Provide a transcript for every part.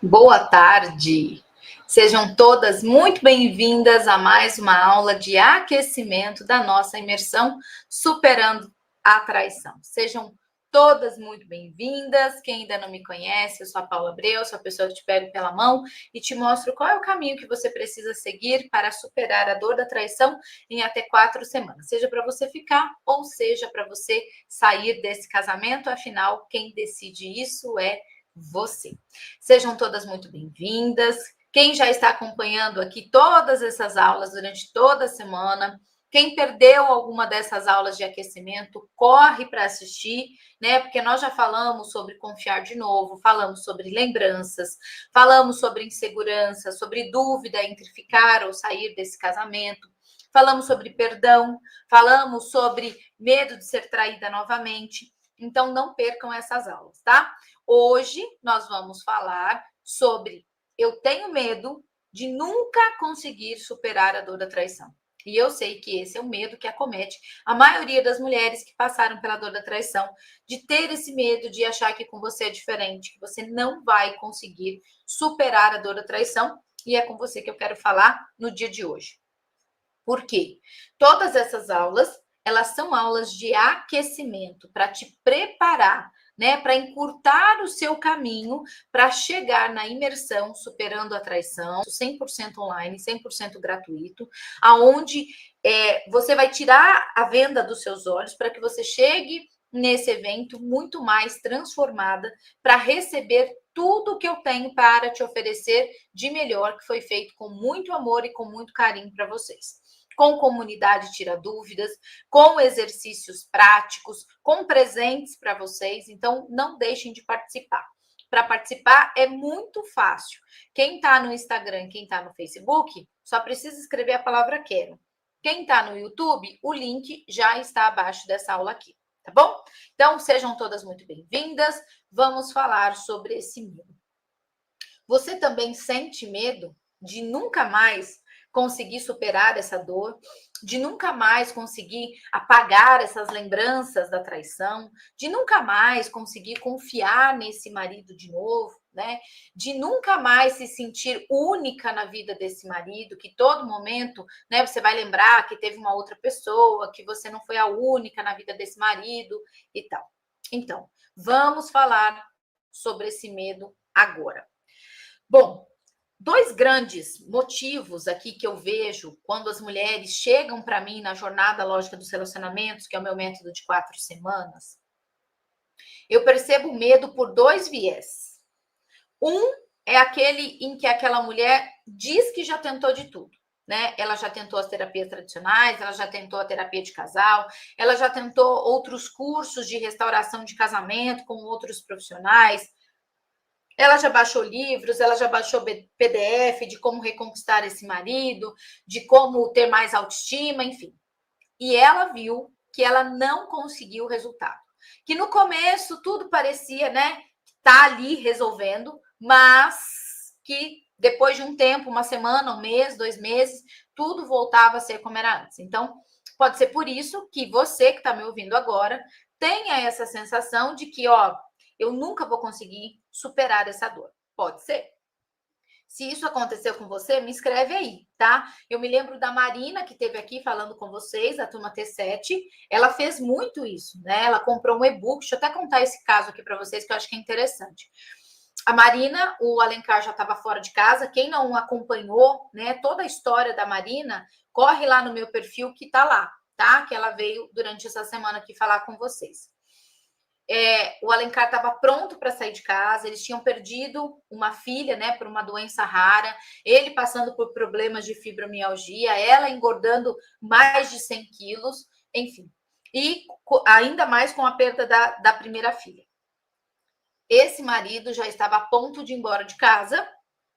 Boa tarde. Sejam todas muito bem-vindas a mais uma aula de aquecimento da nossa imersão Superando a Traição. Sejam todas muito bem-vindas. Quem ainda não me conhece, eu sou a Paula Abreu, sou a pessoa que te pego pela mão e te mostro qual é o caminho que você precisa seguir para superar a dor da traição em até 4 semanas. Seja para você ficar ou seja para você sair desse casamento, afinal, quem decide isso é você. Sejam todas muito bem-vindas. Quem já está acompanhando aqui todas essas aulas durante toda a semana, quem perdeu alguma dessas aulas de aquecimento, corre para assistir, né? Porque nós já falamos sobre confiar de novo, falamos sobre lembranças, falamos sobre insegurança, sobre dúvida entre ficar ou sair desse casamento, falamos sobre perdão, falamos sobre medo de ser traída novamente. Então, não percam essas aulas, tá? Hoje nós vamos falar sobre eu tenho medo de nunca conseguir superar a dor da traição. E eu sei que esse é o medo que acomete a maioria das mulheres que passaram pela dor da traição, de ter esse medo de achar que com você é diferente, que você não vai conseguir superar a dor da traição. E é com você que eu quero falar no dia de hoje. Por quê? Todas essas aulas, elas são aulas de aquecimento para te preparar, né, para encurtar o seu caminho para chegar na imersão Superando a Traição, 100% online, 100% gratuito, aonde você vai tirar a venda dos seus olhos para que você chegue nesse evento muito mais transformada para receber tudo que eu tenho para te oferecer de melhor, que foi feito com muito amor e com muito carinho para vocês. Com comunidade tira dúvidas, com exercícios práticos, com presentes para vocês. Então, não deixem de participar. Para participar é muito fácil. Quem está no Instagram, quem está no Facebook, só precisa escrever a palavra quero. Quem está no YouTube, o link já está abaixo dessa aula aqui, tá bom? Então, sejam todas muito bem-vindas. Vamos falar sobre esse medo. Você também sente medo de nunca mais conseguir superar essa dor, de nunca mais conseguir apagar essas lembranças da traição, de nunca mais conseguir confiar nesse marido de novo, né? De nunca mais se sentir única na vida desse marido, que todo momento, né, você vai lembrar que teve uma outra pessoa, que você não foi a única na vida desse marido e tal. Então, vamos falar sobre esse medo agora. Bom, 2 grandes motivos aqui que eu vejo quando as mulheres chegam para mim na jornada lógica dos relacionamentos, que é o meu método de 4 semanas, eu percebo medo por 2 viés. Um é aquele em que aquela mulher diz que já tentou de tudo, né? Ela já tentou as terapias tradicionais, ela já tentou a terapia de casal, ela já tentou outros cursos de restauração de casamento com outros profissionais, ela já baixou livros, ela já baixou PDF de como reconquistar esse marido, de como ter mais autoestima, enfim. E ela viu que ela não conseguiu o resultado. Que no começo tudo parecia, né, tá ali resolvendo, mas que depois de um tempo, uma semana, um mês, 2 meses, tudo voltava a ser como era antes. Então, pode ser por isso que você que está me ouvindo agora tenha essa sensação de que, ó, eu nunca vou conseguir superar essa dor. Pode ser. Se isso aconteceu com você, me escreve aí, tá? Eu me lembro da Marina, que esteve aqui falando com vocês, a turma T7. Ela fez muito isso, né? Ela comprou um e-book. Deixa eu até contar esse caso aqui para vocês, que eu acho que é interessante. A Marina, o Alencar já estava fora de casa. Quem não acompanhou, né, toda a história da Marina, corre lá no meu perfil que tá lá, tá? Que ela veio durante essa semana aqui falar com vocês. O Alencar estava pronto para sair de casa, eles tinham perdido uma filha, né, por uma doença rara, ele passando por problemas de fibromialgia, ela engordando mais de 100 quilos, enfim. E ainda mais com a perda da primeira filha. Esse marido já estava a ponto de ir embora de casa,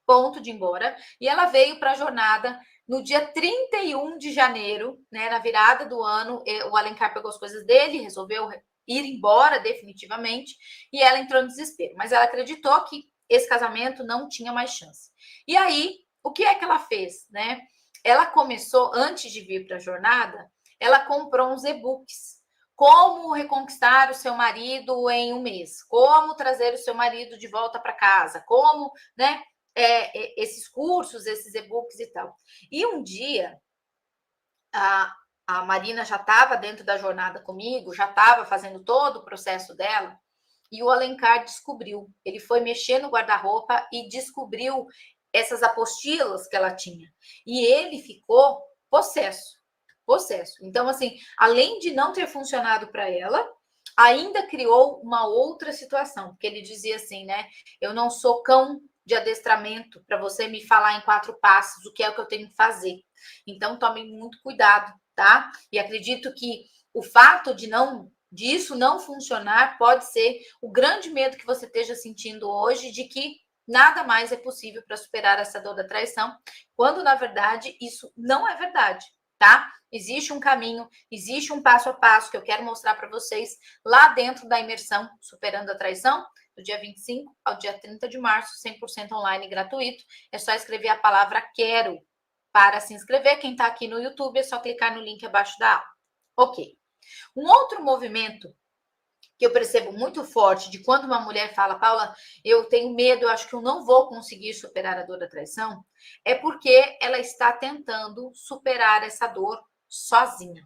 ponto de ir embora, e ela veio para a jornada no dia 31 de janeiro, né, na virada do ano. O Alencar pegou as coisas dele, resolveu ir embora definitivamente, e ela entrou no desespero. Mas ela acreditou que esse casamento não tinha mais chance. E aí, o que é que ela fez, né? Ela começou, antes de vir para a jornada, ela comprou uns e-books como reconquistar o seu marido em um mês, como trazer o seu marido de volta para casa, como, né, esses cursos, esses e-books e tal. E um dia, a Marina já estava dentro da jornada comigo, já estava fazendo todo o processo dela, e o Alencar descobriu. Ele foi mexer no guarda-roupa e descobriu essas apostilas que ela tinha. E ele ficou possesso. Possesso. Então, assim, além de não ter funcionado para ela, ainda criou uma outra situação, porque ele dizia assim, né? Eu não sou cão de adestramento para você me falar em 4 passos o que é o que eu tenho que fazer. Então, tomem muito cuidado, tá? E acredito que o fato disso não funcionar pode ser o grande medo que você esteja sentindo hoje de que nada mais é possível para superar essa dor da traição, quando na verdade isso não é verdade, tá? Existe um caminho, existe um passo a passo que eu quero mostrar para vocês lá dentro da imersão Superando a Traição, do dia 25 ao dia 30 de março, 100% online gratuito. É só escrever a palavra quero para se inscrever. Quem está aqui no YouTube é só clicar no link abaixo da aula. Ok. Um outro movimento que eu percebo muito forte de quando uma mulher fala, Paula, eu tenho medo, eu acho que eu não vou conseguir superar a dor da traição, é porque ela está tentando superar essa dor sozinha.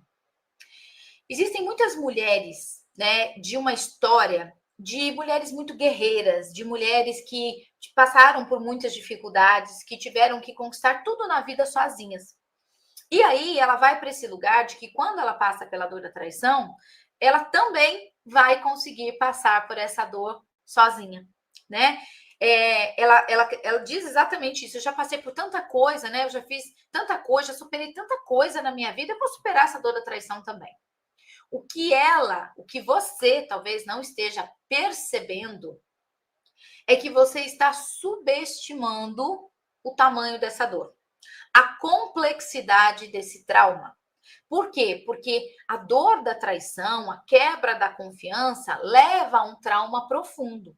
Existem muitas mulheres, né, de uma história de mulheres muito guerreiras, de mulheres que passaram por muitas dificuldades, que tiveram que conquistar tudo na vida sozinhas. E aí ela vai para esse lugar de que quando ela passa pela dor da traição, ela também vai conseguir passar por essa dor sozinha, né? Ela diz exatamente isso. Eu já passei por tanta coisa, né? Eu já fiz tanta coisa, já superei tanta coisa na minha vida, eu vou superar essa dor da traição também. O que você talvez não esteja percebendo é que você está subestimando o tamanho dessa dor, a complexidade desse trauma. Por quê? Porque a dor da traição, a quebra da confiança, leva a um trauma profundo.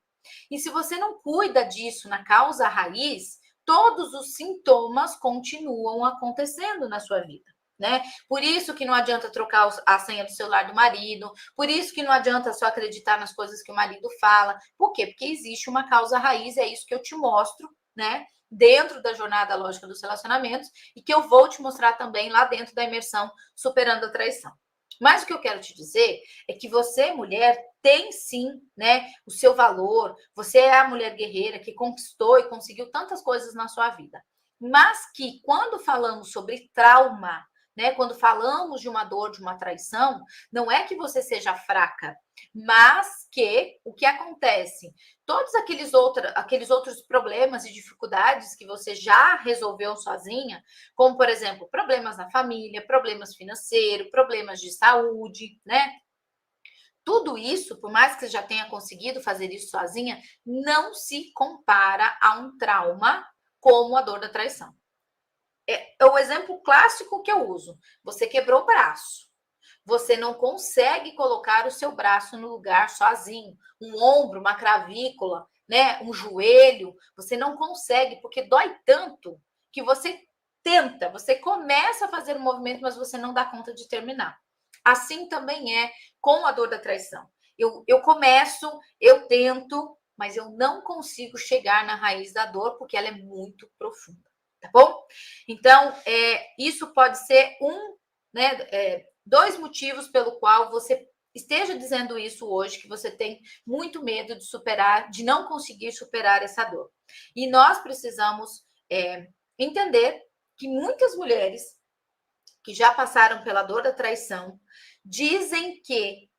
E se você não cuida disso na causa raiz, todos os sintomas continuam acontecendo na sua vida. Né? Por isso que não adianta trocar a senha do celular do marido, por isso que não adianta só acreditar nas coisas que o marido fala. Por quê? Porque existe uma causa raiz, é isso que eu te mostro, né? Dentro da jornada lógica dos relacionamentos e que eu vou te mostrar também lá dentro da imersão Superando a Traição. Mas o que eu quero te dizer é que você, mulher, tem sim, né, o seu valor. Você é a mulher guerreira que conquistou e conseguiu tantas coisas na sua vida. Mas que quando falamos sobre trauma, né, quando falamos de uma dor, de uma traição, não é que você seja fraca, mas que o que acontece? Todos aqueles outros problemas e dificuldades que você já resolveu sozinha, como, por exemplo, problemas na família, problemas financeiros, problemas de saúde, né? Tudo isso, por mais que você já tenha conseguido fazer isso sozinha, não se compara a um trauma como a dor da traição. É o exemplo clássico que eu uso. Você quebrou o braço. Você não consegue colocar o seu braço no lugar sozinho. Um ombro, uma cravícula, né? Um joelho. Você não consegue, porque dói tanto que você tenta, você começa a fazer o movimento, mas você não dá conta de terminar. Assim também é com a dor da traição. Eu começo, eu tento, mas eu não consigo chegar na raiz da dor, porque ela é muito profunda. Tá bom? Então, isso pode ser né, 2 motivos pelo qual você esteja dizendo isso hoje, que você tem muito medo de superar, de não conseguir superar essa dor. E nós precisamos entender que muitas mulheres que já passaram pela dor da traição dizem que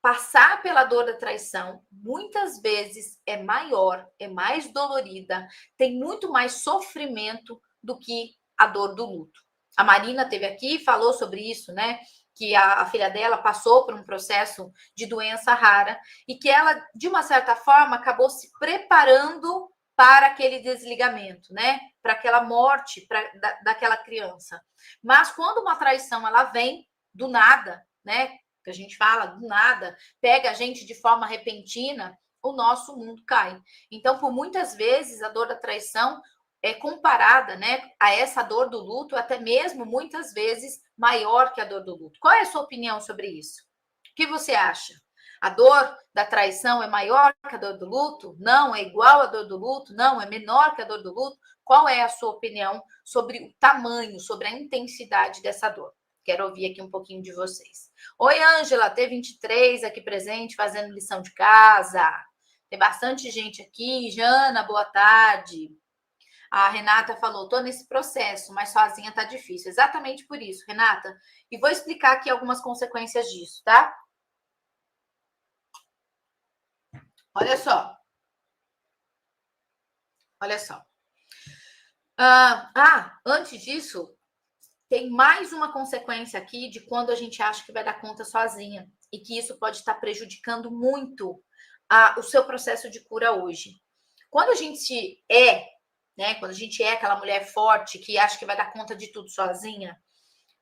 passar pela dor da traição muitas vezes é maior, é mais dolorida, tem muito mais sofrimento do que a dor do luto. A Marina teve aqui e falou sobre isso, né? Que a filha dela passou por um processo de doença rara e que ela, de uma certa forma, acabou se preparando para aquele desligamento, né? Para aquela morte daquela criança. Mas quando uma traição ela vem do nada, né? Que a gente fala do nada, pega a gente de forma repentina, o nosso mundo cai. Então, por muitas vezes, a dor da traição é comparada, né, a essa dor do luto, até mesmo muitas vezes maior que a dor do luto. Qual é a sua opinião sobre isso? que você acha? A dor da traição é maior que a dor do luto? Não. É igual à dor do luto? Não. É menor que a dor do luto? Qual é a sua opinião sobre o tamanho, sobre a intensidade dessa dor? Quero ouvir aqui um pouquinho de vocês. Oi, Ângela, T23 aqui presente, fazendo lição de casa. Tem bastante gente aqui. Jana, boa tarde. A Renata falou, tô nesse processo, mas sozinha tá difícil. Exatamente por isso, Renata. E vou explicar aqui algumas consequências disso, tá? Olha só. Olha só. Antes disso, tem mais uma consequência aqui de quando a gente acha que vai dar conta sozinha e que isso pode estar prejudicando muito o seu processo de cura hoje. Quando a gente quando a gente é aquela mulher forte que acha que vai dar conta de tudo sozinha,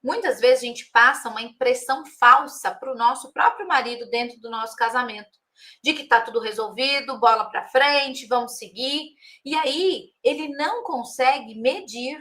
muitas vezes a gente passa uma impressão falsa para o nosso próprio marido dentro do nosso casamento, de que está tudo resolvido, bola para frente, vamos seguir. E aí ele não consegue medir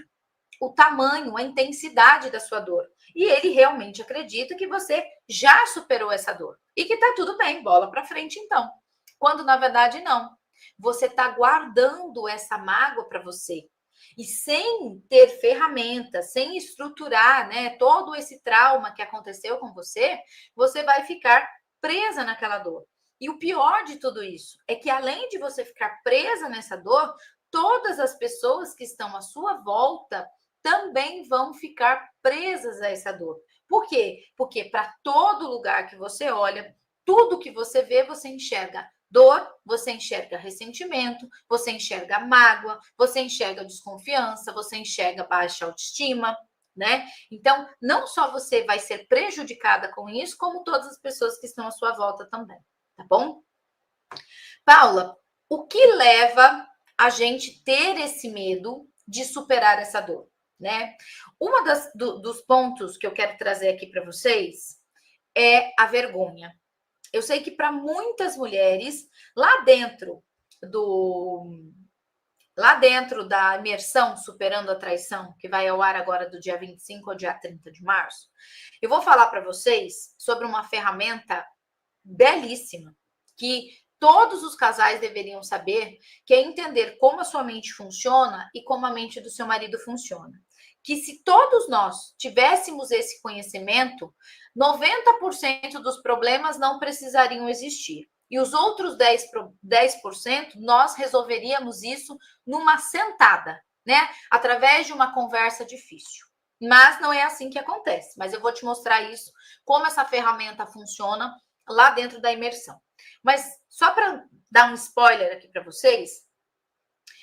o tamanho, a intensidade da sua dor. E ele realmente acredita que você já superou essa dor e que está tudo bem, bola para frente então. Quando na verdade não. Você está guardando essa mágoa para você. E sem ter ferramentas, sem estruturar, todo esse trauma que aconteceu com você, você vai ficar presa naquela dor. E o pior de tudo isso é que além de você ficar presa nessa dor, todas as pessoas que estão à sua volta também vão ficar presas a essa dor. Por quê? Porque para todo lugar que você olha, tudo que você vê, você enxerga dor, você enxerga ressentimento, você enxerga mágoa, você enxerga desconfiança, você enxerga baixa autoestima, né? Então, não só você vai ser prejudicada com isso, como todas as pessoas que estão à sua volta também, tá bom? Paula, o que leva a gente ter esse medo de superar essa dor, né? Uma dos pontos que eu quero trazer aqui para vocês é a vergonha. Eu sei que para muitas mulheres, lá dentro da imersão Superando a Traição, que vai ao ar agora do dia 25 ao dia 30 de março, eu vou falar para vocês sobre uma ferramenta belíssima que todos os casais deveriam saber, que é entender como a sua mente funciona e como a mente do seu marido funciona. Que se todos nós tivéssemos esse conhecimento, 90% dos problemas não precisariam existir. E os outros 10% nós resolveríamos isso numa sentada, né? Através de uma conversa difícil. Mas não é assim que acontece. Mas eu vou te mostrar isso, como essa ferramenta funciona lá dentro da imersão. Mas só para dar um spoiler aqui para vocês,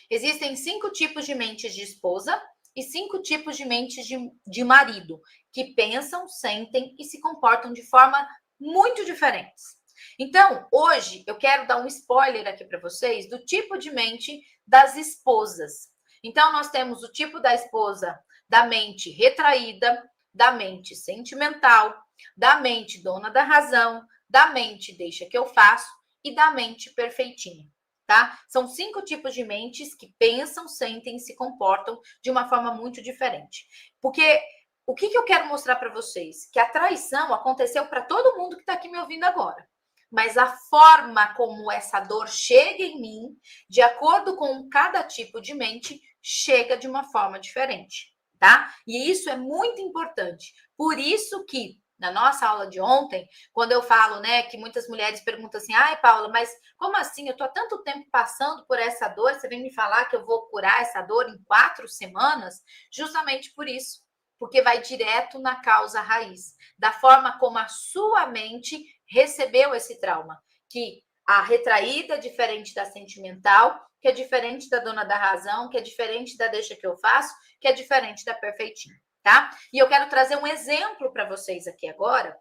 existem 5 tipos de mentes de esposa e 5 tipos de mentes de marido, que pensam, sentem e se comportam de forma muito diferentes. Então, hoje eu quero dar um spoiler aqui para vocês do tipo de mente das esposas. Então, nós temos o tipo da esposa da mente retraída, da mente sentimental, da mente dona da razão, da mente deixa que eu faço e da mente perfeitinha. Tá? São 5 tipos de mentes que pensam, sentem e se comportam de uma forma muito diferente. Porque o que eu quero mostrar para vocês? Que a traição aconteceu para todo mundo que está aqui me ouvindo agora. Mas a forma como essa dor chega em mim, de acordo com cada tipo de mente, chega de uma forma diferente, tá? E isso é muito importante. Por isso que na nossa aula de ontem, quando eu falo, que muitas mulheres perguntam assim, ai, Paula, mas como assim? Eu tô há tanto tempo passando por essa dor, você vem me falar que eu vou curar essa dor em 4 semanas? Justamente por isso, porque vai direto na causa raiz, da forma como a sua mente recebeu esse trauma, que a retraída é diferente da sentimental, que é diferente da dona da razão, que é diferente da deixa que eu faço, que é diferente da perfeitinha. Tá? E eu quero trazer um exemplo para vocês aqui agora,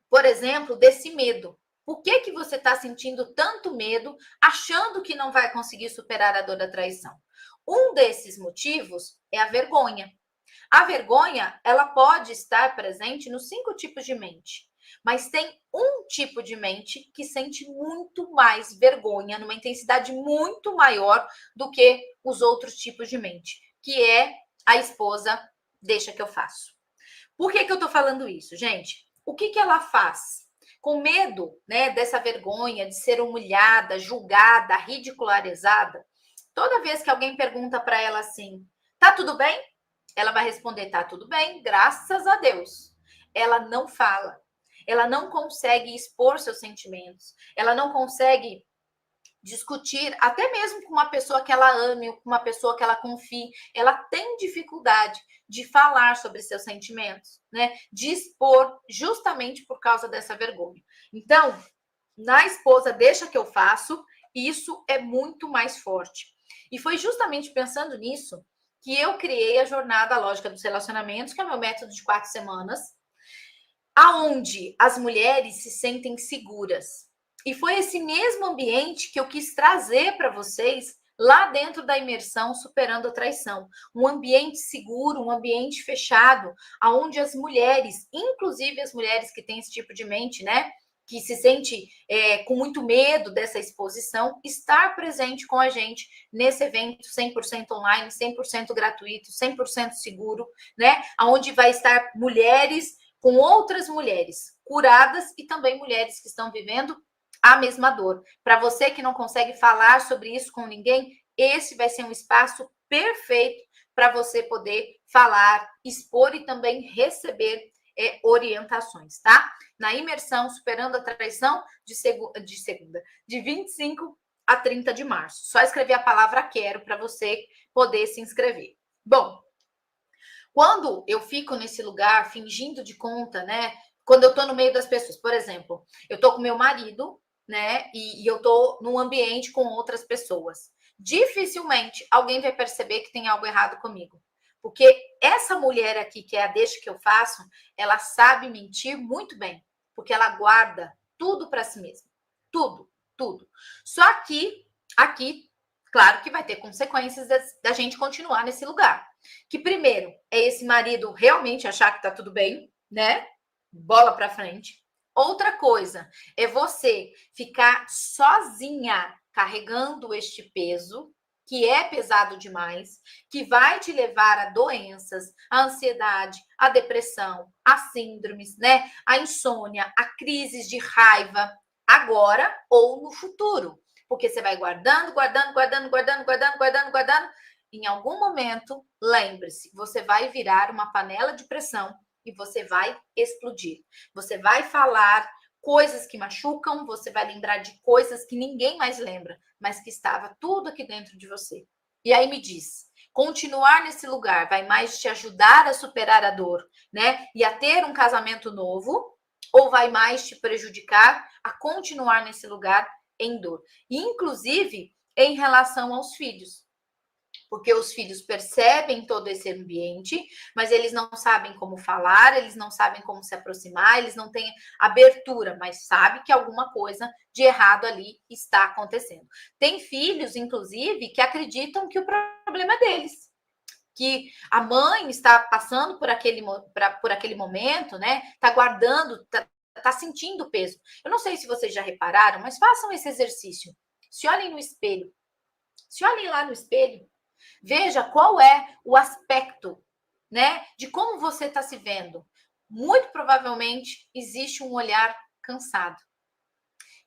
por exemplo, desse medo. Por que você está sentindo tanto medo, achando que não vai conseguir superar a dor da traição? Um desses motivos é a vergonha. A vergonha, ela pode estar presente nos 5 tipos de mente, mas tem um tipo de mente que sente muito mais vergonha, numa intensidade muito maior do que os outros tipos de mente, que é a esposa deixa que eu faço. Por que eu tô falando isso, gente? O que ela faz? com medo, né, dessa vergonha, de ser humilhada, julgada, ridicularizada, toda vez que alguém pergunta para ela assim, tá tudo bem? Ela vai responder, tá tudo bem, graças a Deus. Ela não fala, ela não consegue expor seus sentimentos, ela não consegue discutir, até mesmo com uma pessoa que ela ame, com uma pessoa que ela confie, ela tem dificuldade de falar sobre seus sentimentos, né? De expor, justamente por causa dessa vergonha. Então, na esposa deixa que eu faço, isso é muito mais forte. E foi justamente pensando nisso que eu criei a jornada lógica dos relacionamentos, que é o meu método de 4 semanas, aonde as mulheres se sentem seguras. E foi esse mesmo ambiente que eu quis trazer para vocês lá dentro da imersão Superando a Traição. Um ambiente seguro, um ambiente fechado, aonde as mulheres, inclusive as mulheres que têm esse tipo de mente, né? Que se sente com muito medo dessa exposição, estar presente com a gente nesse evento 100% online, 100% gratuito, 100% seguro, né? Onde vai estar mulheres com outras mulheres curadas e também mulheres que estão vivendo a mesma dor. Para você que não consegue falar sobre isso com ninguém, esse vai ser um espaço perfeito para você poder falar, expor e também receber orientações, tá? Na imersão Superando a Traição de 25 a 30 de março. Só escrever a palavra quero para você poder se inscrever. Bom, quando eu fico nesse lugar fingindo de conta, né? Quando eu tô no meio das pessoas, por exemplo, eu tô com meu marido, né? E eu tô num ambiente com outras pessoas. Dificilmente alguém vai perceber que tem algo errado comigo. Porque essa mulher aqui, que é a deixa que eu faço, ela sabe mentir muito bem. Porque ela guarda tudo para si mesma. Tudo, tudo. Só que aqui, claro que vai ter consequências da gente continuar nesse lugar. Que primeiro é esse marido realmente achar que tá tudo bem, né? Bola para frente. Outra coisa é você ficar sozinha carregando este peso, que é pesado demais, que vai te levar a doenças, a ansiedade, a depressão, a síndromes, né? A insônia, a crises de raiva, agora ou no futuro. Porque você vai guardando, guardando, guardando, guardando, guardando, guardando, guardando. Em algum momento, lembre-se, você vai virar uma panela de pressão e você vai explodir. Você vai falar coisas que machucam, você vai lembrar de coisas que ninguém mais lembra, mas que estava tudo aqui dentro de você. E aí me diz, continuar nesse lugar vai mais te ajudar a superar a dor, né? E a ter um casamento novo, ou vai mais te prejudicar a continuar nesse lugar em dor? Inclusive em relação aos filhos. Porque os filhos percebem todo esse ambiente, mas eles não sabem como falar, eles não sabem como se aproximar, eles não têm abertura, mas sabe que alguma coisa de errado ali está acontecendo. Tem filhos, inclusive, que acreditam que o problema é deles, que a mãe está passando por aquele momento, né? Está guardando, está sentindo o peso. Eu não sei se vocês já repararam, mas façam esse exercício. Se olhem no espelho. Se olhem lá no espelho. Veja qual é o aspecto, né, de como você está se vendo. Muito provavelmente existe um olhar cansado.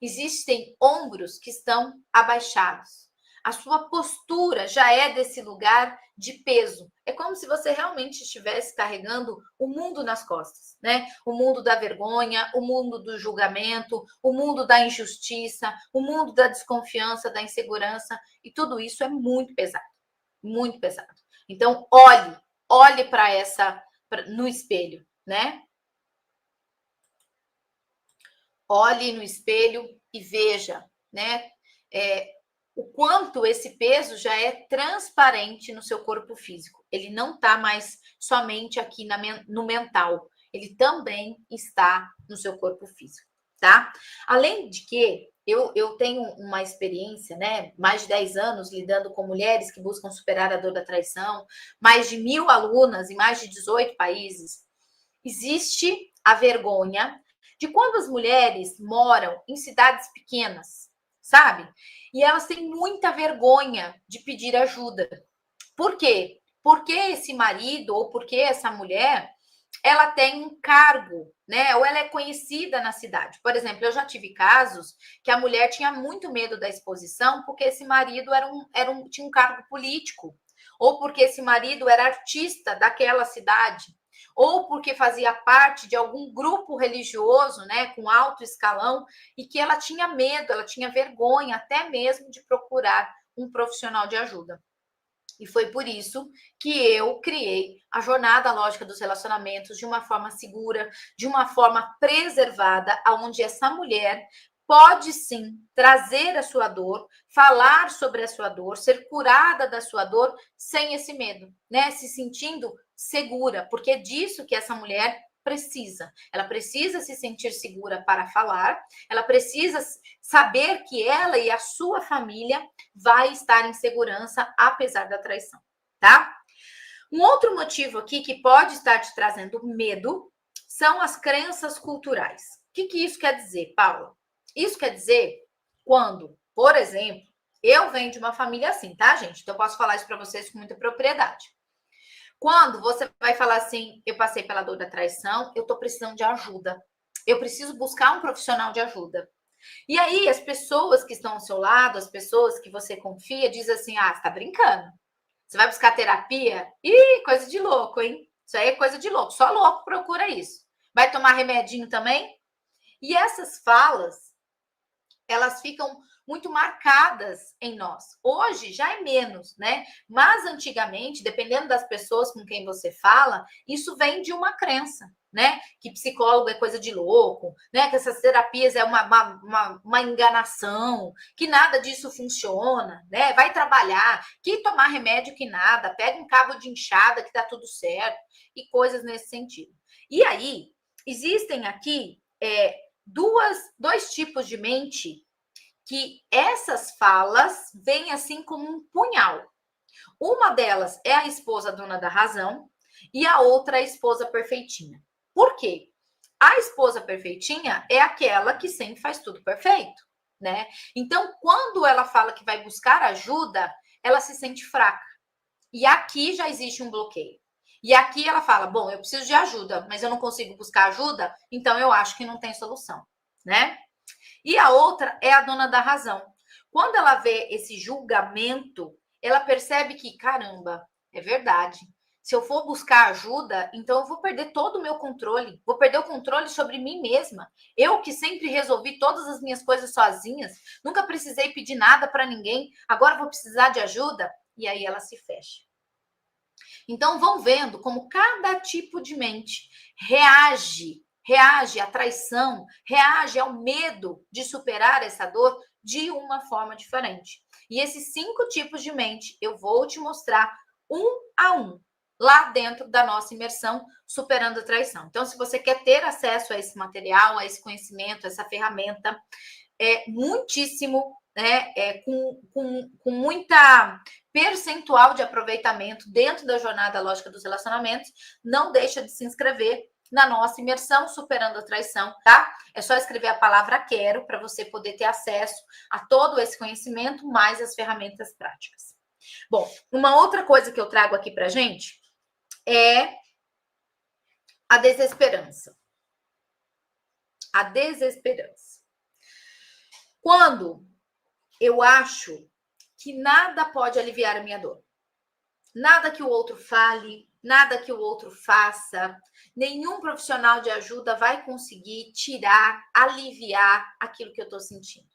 Existem ombros que estão abaixados. A sua postura já é desse lugar de peso. É como se você realmente estivesse carregando o mundo nas costas, né? O mundo da vergonha, o mundo do julgamento, o mundo da injustiça, o mundo da desconfiança, da insegurança, e tudo isso é muito pesado. Muito pesado. Então, olhe para no espelho, né? Olhe no espelho e veja, né? O quanto esse peso já é transparente no seu corpo físico. Ele não está mais somente aqui no mental, ele também está no seu corpo físico, tá? Além de que eu tenho uma experiência, né? Mais de 10 anos lidando com mulheres que buscam superar a dor da traição, mais de 1.000 alunas em mais de 18 países. Existe a vergonha de quando as mulheres moram em cidades pequenas, sabe? E elas têm muita vergonha de pedir ajuda. Por quê? Porque esse marido ou porque essa mulher ela tem um cargo, né? Ou ela é conhecida na cidade. Por exemplo, eu já tive casos que a mulher tinha muito medo da exposição porque esse marido tinha um cargo político, ou porque esse marido era artista daquela cidade, ou porque fazia parte de algum grupo religioso, né, com alto escalão, e que ela tinha medo, ela tinha vergonha até mesmo de procurar um profissional de ajuda. E foi por isso que eu criei a jornada lógica dos relacionamentos de uma forma segura, de uma forma preservada, onde essa mulher pode sim trazer a sua dor, falar sobre a sua dor, ser curada da sua dor sem esse medo, né? Se sentindo segura, porque é disso que essa mulher precisa. Ela precisa se sentir segura para falar, ela precisa saber que ela e a sua família vai estar em segurança apesar da traição, tá? Um outro motivo aqui que pode estar te trazendo medo são as crenças culturais. O que isso quer dizer, Paula? Isso quer dizer quando, por exemplo, eu venho de uma família assim, tá, gente? Então eu posso falar isso para vocês com muita propriedade. Quando você vai falar assim, eu passei pela dor da traição, eu tô precisando de ajuda. Eu preciso buscar um profissional de ajuda. E aí, as pessoas que estão ao seu lado, as pessoas que você confia, dizem assim: ah, você tá brincando. Você vai buscar terapia? Ih, coisa de louco, hein? Isso aí é coisa de louco. Só louco procura isso. Vai tomar remedinho também? E essas falas, elas ficam muito marcadas em nós. Hoje já é menos, né? Mas antigamente, dependendo das pessoas com quem você fala, isso vem de uma crença, né? Que psicólogo é coisa de louco, né? Que essas terapias é uma enganação, que nada disso funciona, né? Vai trabalhar, que tomar remédio que nada, pega um cabo de inchada que tá tudo certo, e coisas nesse sentido. E aí, existem aqui dois tipos de mente que essas falas vêm assim como um punhal. Uma delas é a esposa dona da razão e a outra é a esposa perfeitinha. Por quê? A esposa perfeitinha é aquela que sempre faz tudo perfeito, né? Então, quando ela fala que vai buscar ajuda, ela se sente fraca. E aqui já existe um bloqueio. E aqui ela fala: bom, eu preciso de ajuda, mas eu não consigo buscar ajuda, então eu acho que não tem solução, né? E a outra é a dona da razão. Quando ela vê esse julgamento, ela percebe que, caramba, é verdade. Se eu for buscar ajuda, então eu vou perder todo o meu controle. Vou perder o controle sobre mim mesma. Eu que sempre resolvi todas as minhas coisas sozinhas, nunca precisei pedir nada para ninguém, agora vou precisar de ajuda. E aí ela se fecha. Então vão vendo como cada tipo de mente reage à traição, reage ao medo de superar essa dor de uma forma diferente. E esses 5 tipos de mente eu vou te mostrar um a um lá dentro da nossa imersão Superando a Traição. Então, se você quer ter acesso a esse material, a esse conhecimento, a essa ferramenta, muitíssimo, né, com muita percentual de aproveitamento dentro da jornada lógica dos relacionamentos, não deixa de se inscrever na nossa imersão Superando a Traição, tá? É só escrever a palavra quero para você poder ter acesso a todo esse conhecimento, mais as ferramentas práticas. Bom, uma outra coisa que eu trago aqui pra gente é a desesperança. A desesperança. Quando eu acho que nada pode aliviar a minha dor. Nada que o outro fale, nada que o outro faça, nenhum profissional de ajuda vai conseguir tirar, aliviar aquilo que eu estou sentindo.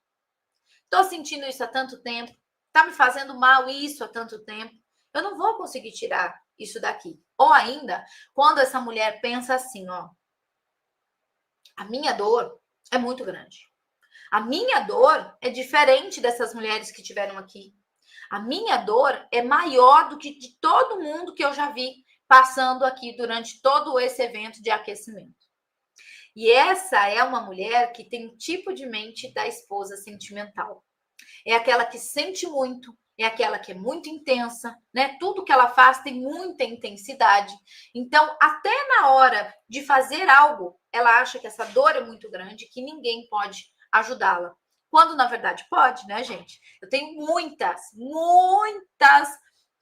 Estou sentindo isso há tanto tempo, está me fazendo mal isso há tanto tempo, eu não vou conseguir tirar isso daqui. Ou ainda, quando essa mulher pensa assim, ó, a minha dor é muito grande. A minha dor é diferente dessas mulheres que tiveram aqui. A minha dor é maior do que de todo mundo que eu já vi passando aqui durante todo esse evento de aquecimento. E essa é uma mulher que tem um tipo de mente da esposa sentimental. É aquela que sente muito, é aquela que é muito intensa, né? Tudo que ela faz tem muita intensidade. Então, até na hora de fazer algo, ela acha que essa dor é muito grande, que ninguém pode ajudá-la. Quando, na verdade, pode, né, gente? Eu tenho muitas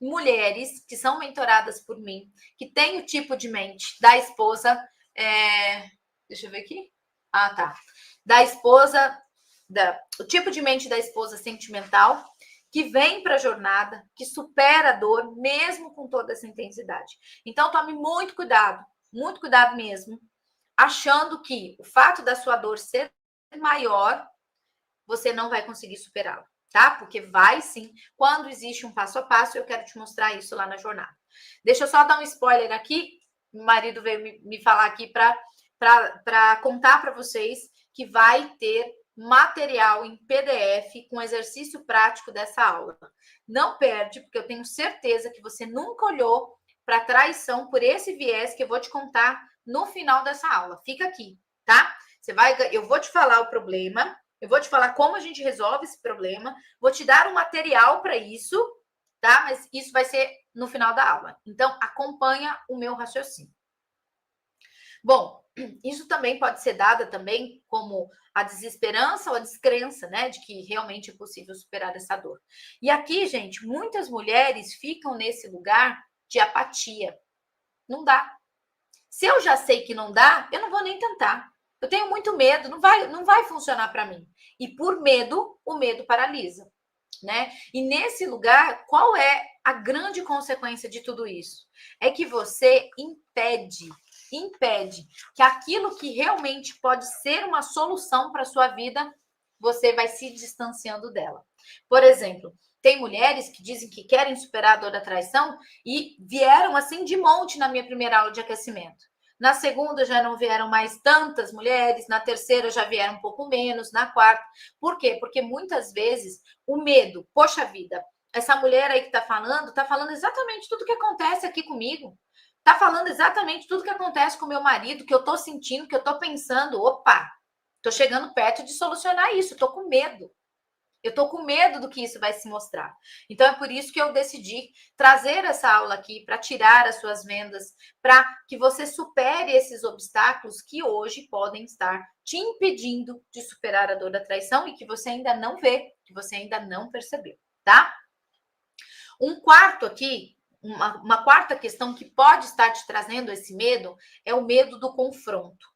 mulheres que são mentoradas por mim, que têm o tipo de mente da esposa, deixa eu ver aqui. Ah, tá. Da esposa, o tipo de mente da esposa sentimental, que vem para a jornada, que supera a dor, mesmo com toda essa intensidade. Então, tome muito cuidado mesmo, achando que o fato da sua dor ser maior, você não vai conseguir superá-la, tá? Porque vai sim. Quando existe um passo a passo, eu quero te mostrar isso lá na jornada. Deixa eu só dar um spoiler aqui. Meu marido veio me falar aqui para contar para vocês que vai ter material em PDF com exercício prático dessa aula. Não perde, porque eu tenho certeza que você nunca olhou para traição por esse viés que eu vou te contar no final dessa aula. Fica aqui, tá? Eu vou te falar o problema, eu vou te falar como a gente resolve esse problema, vou te dar um material para isso, tá? Mas isso vai ser no final da aula. Então, acompanha o meu raciocínio. Bom, isso também pode ser dada também como a desesperança ou a descrença, né, de que realmente é possível superar essa dor. E aqui, gente, muitas mulheres ficam nesse lugar de apatia. Não dá. Se eu já sei que não dá, eu não vou nem tentar. Eu tenho muito medo, não vai funcionar para mim. E por medo, o medo paralisa, né? E nesse lugar, qual é a grande consequência de tudo isso? É que você impede que aquilo que realmente pode ser uma solução para a sua vida, você vai se distanciando dela. Por exemplo, tem mulheres que dizem que querem superar a dor da traição e vieram assim de monte na minha primeira aula de aquecimento. Na segunda já não vieram mais tantas mulheres, na terceira já vieram um pouco menos, na quarta. Por quê? Porque muitas vezes o medo, poxa vida, essa mulher aí que está falando exatamente tudo que acontece aqui comigo. Tá falando exatamente tudo que acontece com meu marido, que eu tô sentindo, que eu tô pensando. Opa, tô chegando perto de solucionar isso, tô com medo. Eu tô com medo do que isso vai se mostrar. Então é por isso que eu decidi trazer essa aula aqui para tirar as suas vendas, para que você supere esses obstáculos que hoje podem estar te impedindo de superar a dor da traição e que você ainda não vê, que você ainda não percebeu, tá? Um quarto aqui, uma quarta questão que pode estar te trazendo esse medo é o medo do confronto.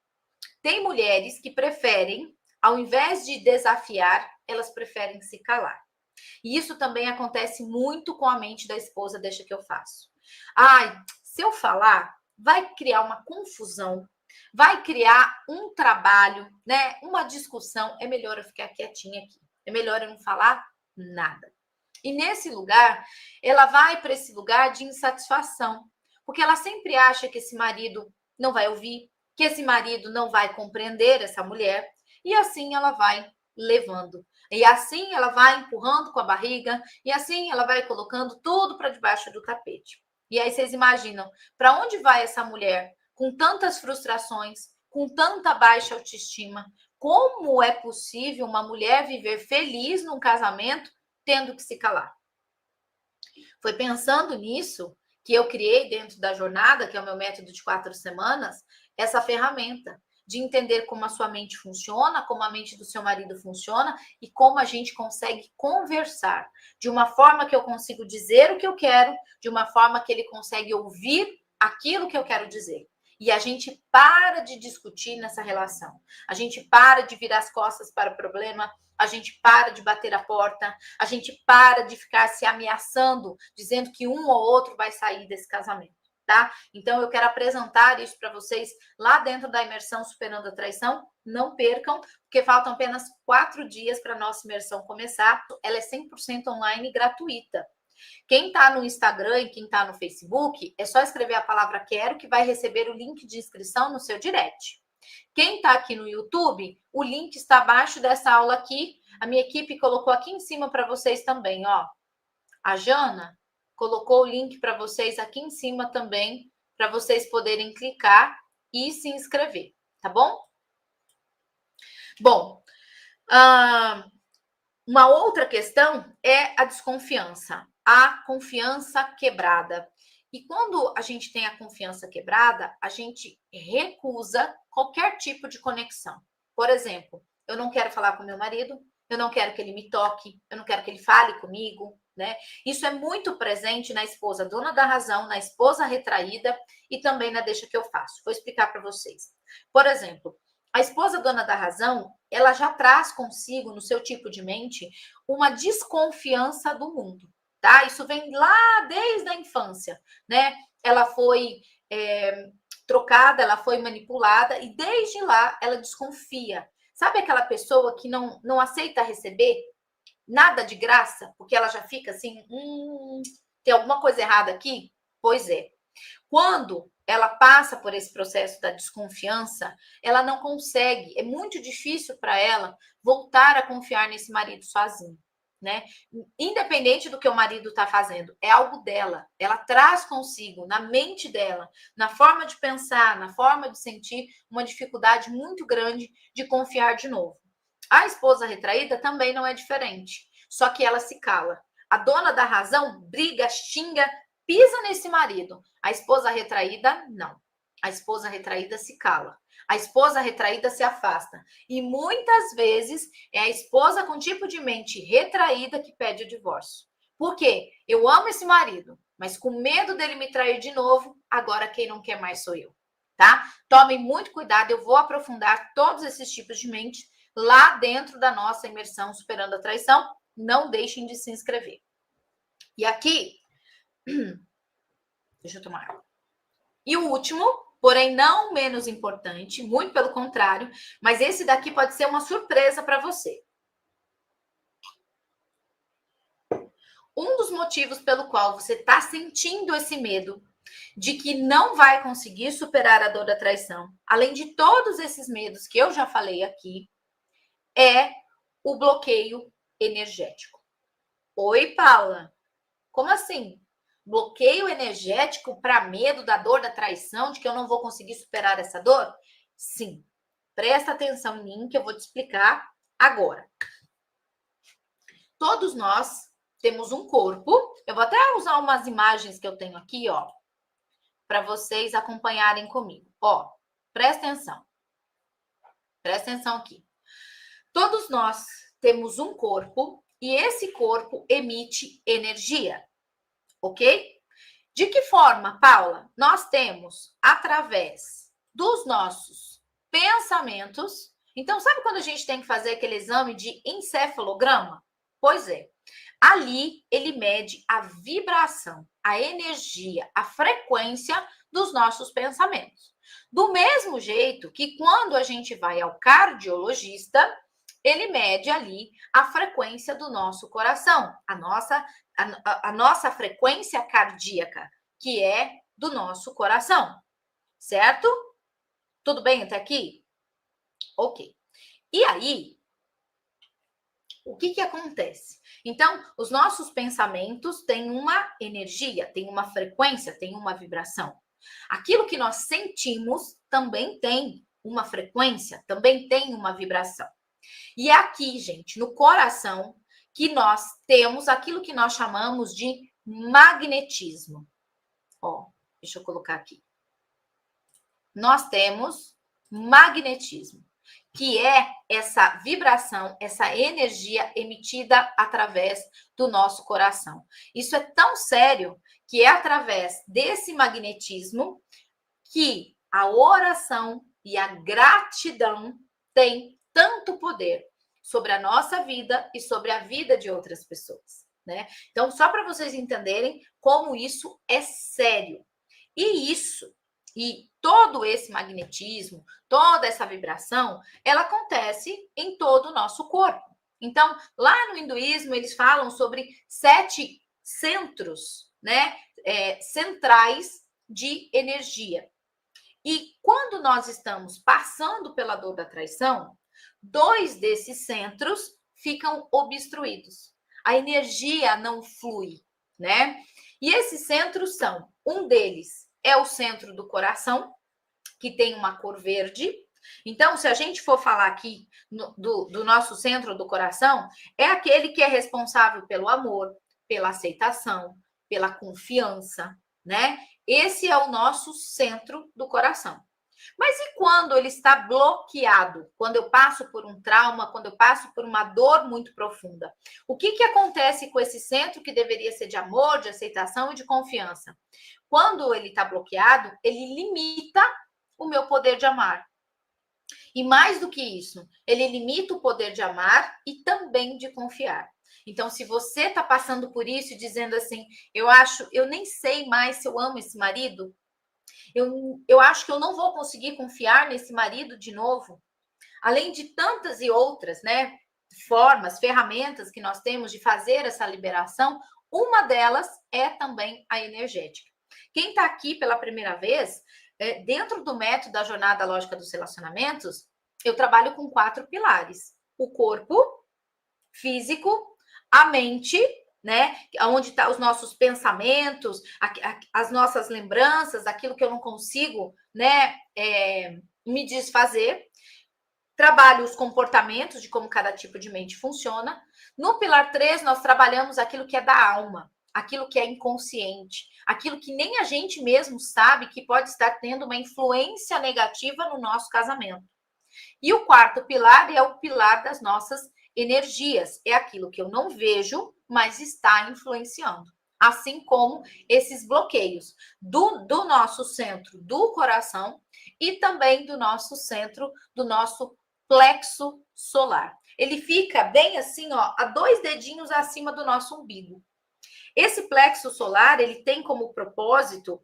Tem mulheres que preferem, ao invés de desafiar, elas preferem se calar. E isso também acontece muito com a mente da esposa, deixa que eu faço. Ai, se eu falar, vai criar uma confusão, vai criar um trabalho, né? Uma discussão. É melhor eu ficar quietinha aqui. É melhor eu não falar nada. E nesse lugar, ela vai para esse lugar de insatisfação, porque ela sempre acha que esse marido não vai ouvir, que esse marido não vai compreender essa mulher, e assim ela vai levando. E assim ela vai empurrando com a barriga, e assim ela vai colocando tudo para debaixo do tapete. E aí vocês imaginam, para onde vai essa mulher com tantas frustrações, com tanta baixa autoestima? Como é possível uma mulher viver feliz num casamento tendo que se calar? Foi pensando nisso que eu criei dentro da jornada, que é o meu método de 4 semanas, essa ferramenta de entender como a sua mente funciona, como a mente do seu marido funciona e como a gente consegue conversar de uma forma que eu consigo dizer o que eu quero, de uma forma que ele consegue ouvir aquilo que eu quero dizer. E a gente para de discutir nessa relação. A gente para de virar as costas para o problema, a gente para de bater a porta, a gente para de ficar se ameaçando, dizendo que um ou outro vai sair desse casamento, tá? Então, eu quero apresentar isso para vocês lá dentro da imersão Superando a Traição. Não percam, porque faltam apenas 4 dias para a nossa imersão começar. Ela é 100% online e gratuita. Quem está no Instagram e quem está no Facebook, é só escrever a palavra quero que vai receber o link de inscrição no seu direct. Quem está aqui no YouTube, o link está abaixo dessa aula aqui. A minha equipe colocou aqui em cima para vocês também, ó. A Jana colocou o link para vocês aqui em cima também, para vocês poderem clicar e se inscrever, tá bom? Bom, uma outra questão é a desconfiança, a confiança quebrada. E quando a gente tem a confiança quebrada, a gente recusa qualquer tipo de conexão. Por exemplo, eu não quero falar com meu marido, eu não quero que ele me toque, eu não quero que ele fale comigo, né? Isso é muito presente na esposa dona da razão, na esposa retraída e também na deixa que eu faço. Vou explicar para vocês. Por exemplo, a esposa dona da razão, ela já traz consigo, no seu tipo de mente, uma desconfiança do mundo, tá? Isso vem lá desde a infância, né? Ela foi trocada, ela foi manipulada e desde lá ela desconfia. Sabe aquela pessoa que não aceita receber nada de graça, porque ela já fica assim, tem alguma coisa errada aqui? Pois é. Quando ela passa por esse processo da desconfiança, ela não consegue, é muito difícil para ela voltar a confiar nesse marido sozinho, né? Independente do que o marido está fazendo, é algo dela. Ela traz consigo, na mente dela, na forma de pensar, na forma de sentir, uma dificuldade muito grande de confiar de novo. A esposa retraída também não é diferente, só que ela se cala. A dona da razão briga, xinga, pisa nesse marido. A esposa retraída, não. A esposa retraída se cala. A esposa retraída se afasta. E muitas vezes é a esposa com tipo de mente retraída que pede o divórcio. Por quê? Eu amo esse marido, mas com medo dele me trair de novo, agora quem não quer mais sou eu, tá? Tomem muito cuidado, eu vou aprofundar todos esses tipos de mente lá dentro da nossa imersão Superando a Traição. Não deixem de se inscrever. E aqui, deixa eu tomar água. E o último, porém não menos importante, muito pelo contrário, mas esse daqui pode ser uma surpresa para você. Um dos motivos pelo qual você está sentindo esse medo de que não vai conseguir superar a dor da traição, além de todos esses medos que eu já falei aqui, é o bloqueio energético. Oi, Paula. Como assim? Bloqueio energético para medo da dor da traição, de que eu não vou conseguir superar essa dor? Sim. Presta atenção em mim que eu vou te explicar agora. Todos nós temos um corpo. Eu vou até usar umas imagens que eu tenho aqui, ó, para vocês acompanharem comigo. Ó, presta atenção. Presta atenção aqui. Todos nós temos um corpo e esse corpo emite energia, ok? De que forma, Paula? Nós temos através dos nossos pensamentos. Então, sabe quando a gente tem que fazer aquele exame de encefalograma? Pois é. Ali ele mede a vibração, a energia, a frequência dos nossos pensamentos. Do mesmo jeito que quando a gente vai ao cardiologista, ele mede ali a frequência do nosso coração, a nossa frequência cardíaca, que é do nosso coração, certo? Tudo bem até aqui? Ok. E aí, o que acontece? Então, os nossos pensamentos têm uma energia, têm uma frequência, têm uma vibração. Aquilo que nós sentimos também tem uma frequência, também tem uma vibração. E é aqui, gente, no coração, que nós temos aquilo que nós chamamos de magnetismo. Ó, deixa eu colocar aqui. Nós temos magnetismo, que é essa vibração, essa energia emitida através do nosso coração. Isso é tão sério que é através desse magnetismo que a oração e a gratidão têm tanto poder sobre a nossa vida e sobre a vida de outras pessoas, né? Então, só para vocês entenderem como isso é sério. E todo esse magnetismo, toda essa vibração, ela acontece em todo o nosso corpo. Então, lá no hinduísmo, eles falam sobre 7 centros, né, centrais de energia. E quando nós estamos passando pela dor da traição, 2 desses centros ficam obstruídos. A energia não flui, né? E esses centros são, um deles é o centro do coração, que tem uma cor verde. Então, se a gente for falar aqui do nosso centro do coração, é aquele que é responsável pelo amor, pela aceitação, pela confiança, né? Esse é o nosso centro do coração. Mas e quando ele está bloqueado? Quando eu passo por um trauma, quando eu passo por uma dor muito profunda? O que acontece com esse centro que deveria ser de amor, de aceitação e de confiança? Quando ele está bloqueado, ele limita o meu poder de amar. E mais do que isso, ele limita o poder de amar e também de confiar. Então, se você está passando por isso e dizendo assim, eu nem sei mais se eu amo esse marido, eu acho que eu não vou conseguir confiar nesse marido de novo, além de tantas e outras, né, formas, ferramentas que nós temos de fazer essa liberação, uma delas é também a energética. Quem está aqui pela primeira vez, dentro do método da jornada lógica dos relacionamentos, eu trabalho com 4 pilares: o corpo físico, a mente, né? Onde estão os nossos pensamentos, as nossas lembranças, aquilo que eu não consigo, né, me desfazer. Trabalho os comportamentos de como cada tipo de mente funciona. No pilar 3, nós trabalhamos aquilo que é da alma, aquilo que é inconsciente, aquilo que nem a gente mesmo sabe que pode estar tendo uma influência negativa no nosso casamento. E o 4º pilar é o pilar das nossas energias, é aquilo que eu não vejo, mas está influenciando. Assim como esses bloqueios do nosso centro do coração e também do nosso centro, do nosso plexo solar. Ele fica bem assim, ó, a 2 dedinhos acima do nosso umbigo. Esse plexo solar, ele tem como propósito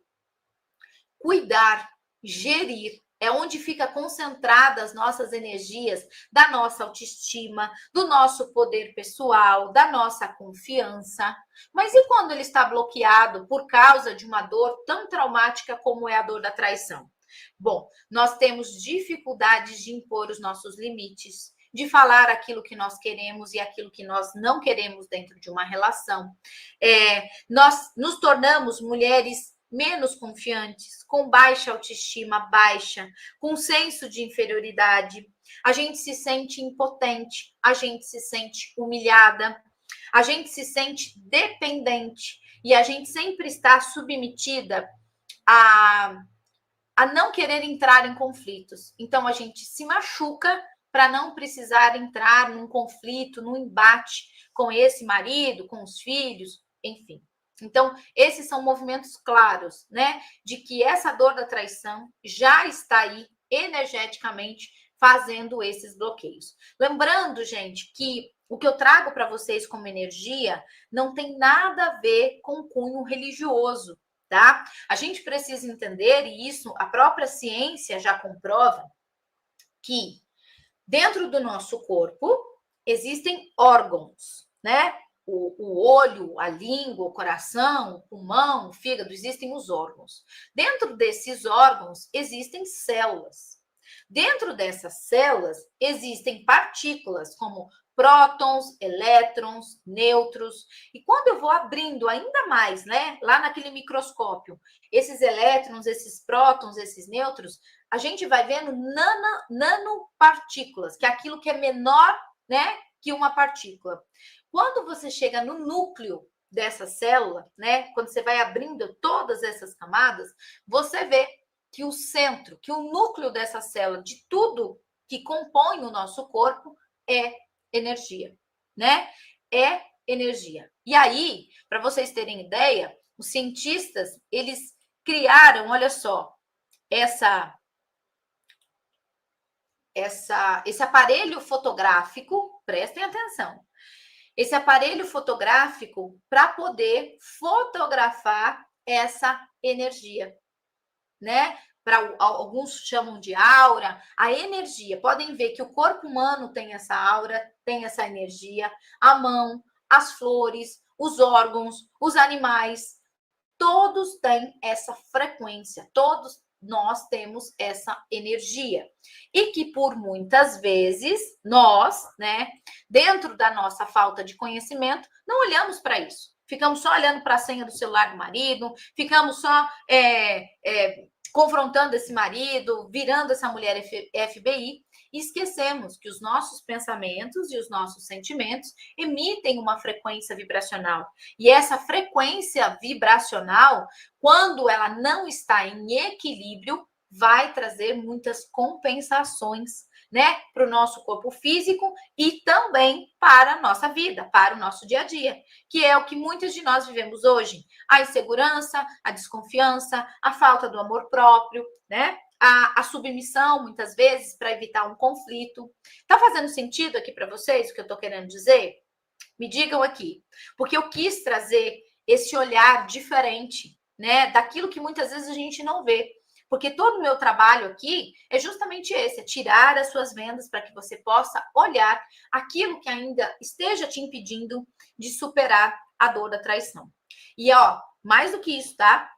cuidar, gerir, é onde fica concentrada as nossas energias, da nossa autoestima, do nosso poder pessoal, da nossa confiança. Mas e quando ele está bloqueado por causa de uma dor tão traumática como é a dor da traição? Bom, nós temos dificuldades de impor os nossos limites, de falar aquilo que nós queremos e aquilo que nós não queremos dentro de uma relação. Nós nos tornamos mulheres menos confiantes, com baixa autoestima, com senso de inferioridade. A gente se sente impotente, a gente se sente humilhada, a gente se sente dependente e a gente sempre está submetida a não querer entrar em conflitos. Então, a gente se machuca para não precisar entrar num conflito, num embate com esse marido, com os filhos, enfim. Então, esses são movimentos claros, né, de que essa dor da traição já está aí energeticamente fazendo esses bloqueios. Lembrando, gente, que o que eu trago para vocês como energia não tem nada a ver com cunho religioso, tá? A gente precisa entender, e isso a própria ciência já comprova, que dentro do nosso corpo existem órgãos, né? O olho, a língua, o coração, o pulmão, o fígado, existem os órgãos. Dentro desses órgãos existem células. Dentro dessas células existem partículas como prótons, elétrons, nêutrons. E quando eu vou abrindo ainda mais, né, lá naquele microscópio, esses elétrons, esses prótons, esses nêutrons, a gente vai vendo nanopartículas, que é aquilo que é menor, né, que uma partícula. Quando você chega no núcleo dessa célula, né, quando você vai abrindo todas essas camadas, você vê que o centro, que o núcleo dessa célula, de tudo que compõe o nosso corpo, é energia, né? É energia. E aí, para vocês terem ideia, os cientistas, eles criaram, olha só, esse aparelho fotográfico, prestem atenção, esse aparelho fotográfico para poder fotografar essa energia, né? Para alguns chamam de aura, a energia. Podem ver que o corpo humano tem essa aura, tem essa energia, a mão, as flores, os órgãos, os animais, todos têm essa frequência, todos nós temos essa energia. E que por muitas vezes nós, né, dentro da nossa falta de conhecimento, não olhamos para isso. Ficamos só olhando para a senha do celular do marido, ficamos só confrontando esse marido, virando essa mulher FBI, e esquecemos que os nossos pensamentos e os nossos sentimentos emitem uma frequência vibracional. E essa frequência vibracional, quando ela não está em equilíbrio, vai trazer muitas compensações, né, para o nosso corpo físico e também para a nossa vida, para o nosso dia a dia, que é o que muitos de nós vivemos hoje. A insegurança, a desconfiança, a falta do amor próprio, né? A submissão, muitas vezes, para evitar um conflito. Tá fazendo sentido aqui para vocês o que eu estou querendo dizer? Me digam aqui, porque eu quis trazer esse olhar diferente, né, daquilo que muitas vezes a gente não vê. Porque todo o meu trabalho aqui é justamente esse, é tirar as suas vendas para que você possa olhar aquilo que ainda esteja te impedindo de superar a dor da traição. E, ó, mais do que isso, tá?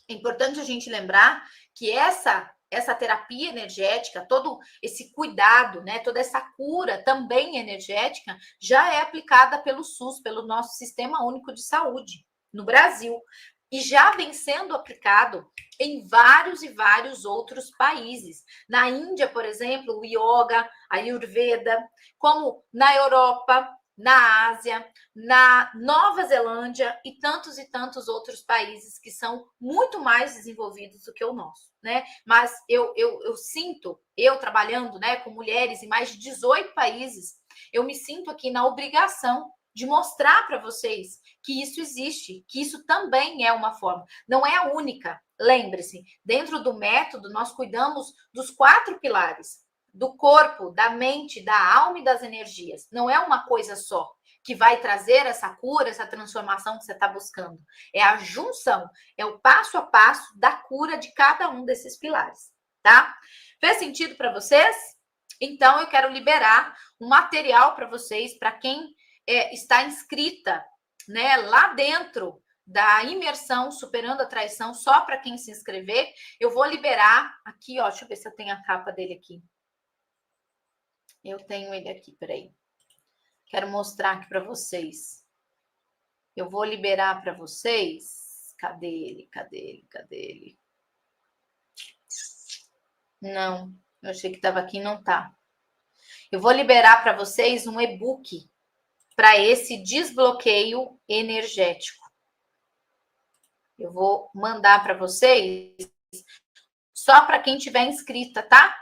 É importante a gente lembrar que essa terapia energética, todo esse cuidado, né, toda essa cura também energética já é aplicada pelo SUS, pelo nosso Sistema Único de Saúde no Brasil. E já vem sendo aplicado em vários e vários outros países. Na Índia, por exemplo, o yoga, a Ayurveda, como na Europa, na Ásia, na Nova Zelândia e tantos outros países que são muito mais desenvolvidos do que o nosso, né? Mas eu sinto, eu trabalhando, né, com mulheres em mais de 18 países, eu me sinto aqui na obrigação de mostrar para vocês que isso existe, que isso também é uma forma, não é a única. Lembre-se, dentro do método nós cuidamos dos 4 pilares, do corpo, da mente, da alma e das energias. Não é uma coisa só que vai trazer essa cura, essa transformação que você está buscando. É a junção, é o passo a passo da cura de cada um desses pilares, tá? Fez sentido para vocês? Então, eu quero liberar um material para vocês, para quem está inscrita, né, lá dentro da imersão Superando a Traição, só para quem se inscrever. Eu vou liberar aqui, ó, deixa eu ver se eu tenho a capa dele aqui. Eu tenho ele aqui, peraí. Quero mostrar aqui para vocês. Eu vou liberar para vocês. Cadê ele? Cadê ele? Cadê ele? Não, eu achei que estava aqui, não tá. Eu vou liberar para vocês um e-book para esse desbloqueio energético. Eu vou mandar para vocês só para quem tiver inscrita, tá?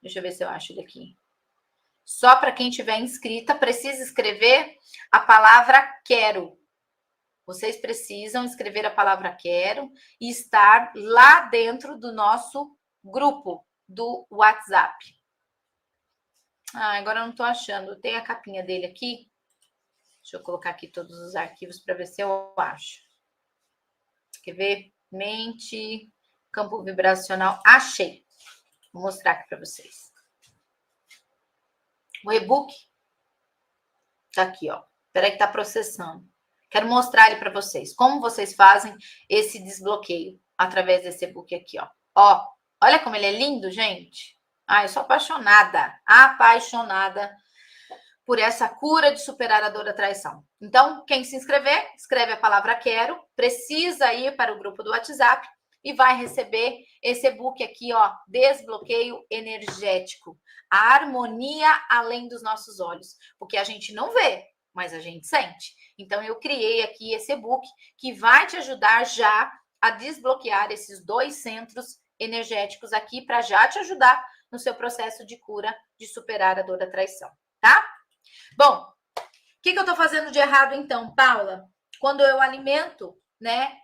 Deixa eu ver se eu acho ele aqui. Só para quem tiver inscrita, precisa escrever a palavra quero. Vocês precisam escrever a palavra quero e estar lá dentro do nosso grupo do WhatsApp. Ah, agora eu não estou achando. Tem a capinha dele aqui. Deixa eu colocar aqui todos os arquivos para ver se eu acho. Quer ver? Mente, campo vibracional. Achei. Vou mostrar aqui para vocês. O e-book tá aqui, ó. Espera que tá processando. Quero mostrar ele para vocês. Como vocês fazem esse desbloqueio através desse e-book aqui, ó. Ó, olha como ele é lindo, gente. Ah, eu sou apaixonada por essa cura de superar a dor da traição. Então, quem se inscrever, escreve a palavra quero, precisa ir para o grupo do WhatsApp e vai receber esse e-book aqui, ó, Desbloqueio Energético. A harmonia além dos nossos olhos. Porque a gente não vê, mas a gente sente. Então, eu criei aqui esse e-book que vai te ajudar já a desbloquear esses 2 centros energéticos aqui para já te ajudar no seu processo de cura de superar a dor da traição, tá? Bom, o que eu estou fazendo de errado então, Paula? Quando eu alimento, né,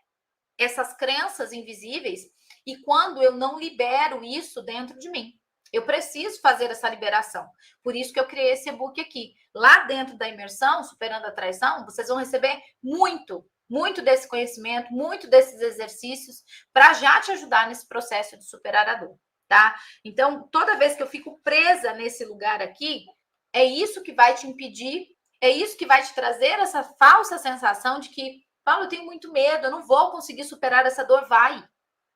essas crenças invisíveis e quando eu não libero isso dentro de mim. Eu preciso fazer essa liberação. Por isso que eu criei esse e-book aqui. Lá dentro da imersão, Superando a Traição, vocês vão receber muito desse conhecimento, muito desses exercícios para já te ajudar nesse processo de superar a dor, tá? Então, toda vez que eu fico presa nesse lugar aqui, é isso que vai te impedir, é isso que vai te trazer essa falsa sensação de que, Paulo, eu tenho muito medo, eu não vou conseguir superar essa dor.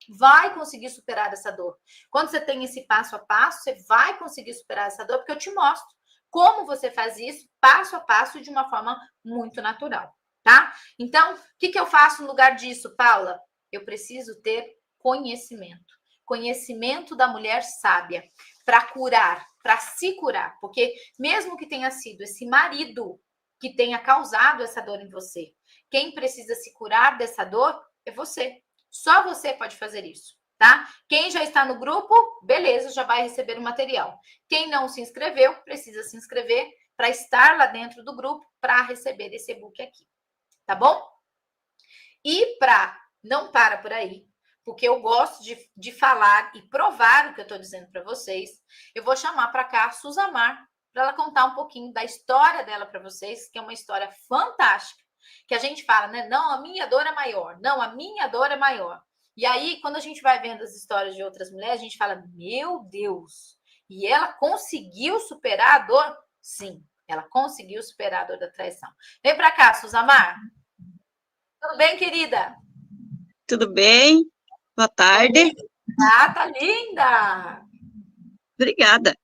Vai conseguir superar essa dor. Quando você tem esse passo a passo, você vai conseguir superar essa dor, porque eu te mostro como você faz isso passo a passo de uma forma muito natural, tá? Então, o que eu faço no lugar disso, Paula? Eu preciso ter conhecimento. Conhecimento da mulher sábia para curar, para se curar, porque mesmo que tenha sido esse marido que tenha causado essa dor em você, quem precisa se curar dessa dor é você. Só você pode fazer isso, tá? Quem já está no grupo, beleza, já vai receber o material. Quem não se inscreveu, precisa se inscrever para estar lá dentro do grupo para receber esse e-book aqui, tá bom? E não para por aí, porque eu gosto de falar e provar o que eu estou dizendo para vocês, eu vou chamar para cá a Suzamar, para ela contar um pouquinho da história dela para vocês, que é uma história fantástica, que a gente fala, né? Não, a minha dor é maior. Não, a minha dor é maior. E aí, quando a gente vai vendo as histórias de outras mulheres, a gente fala, meu Deus, e ela conseguiu superar a dor? Sim, ela conseguiu superar a dor da traição. Vem para cá, Suzamar. Tudo bem, querida? Tudo bem? Boa tarde. Ah, tá linda! Obrigada.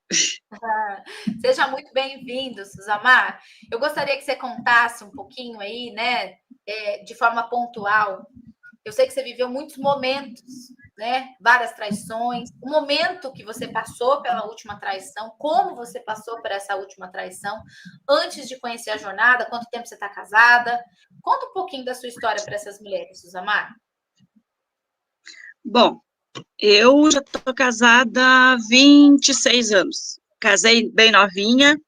Seja muito bem-vindo, Suzamar. Eu gostaria que você contasse um pouquinho aí, né, de forma pontual. Eu sei que você viveu muitos momentos, né, várias traições. O momento que você passou pela última traição, como você passou por essa última traição, antes de conhecer a jornada, quanto tempo você está casada. Conta um pouquinho da sua história para essas mulheres, Suzamar. Bom, eu já estou casada há 26 anos. Casei bem novinha,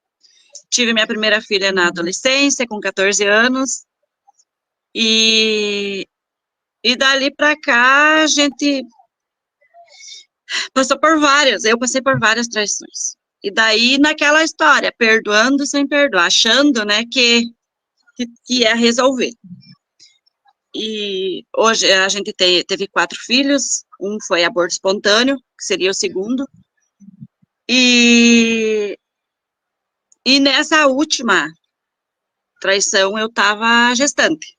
tive minha primeira filha na adolescência, com 14 anos, e dali para cá a gente passou por várias, eu passei por várias traições. E daí naquela história, perdoando sem perdoar, achando, né, que ia resolver. E hoje a gente teve 4 filhos, um foi aborto espontâneo, que seria o segundo, e nessa última traição eu estava gestante.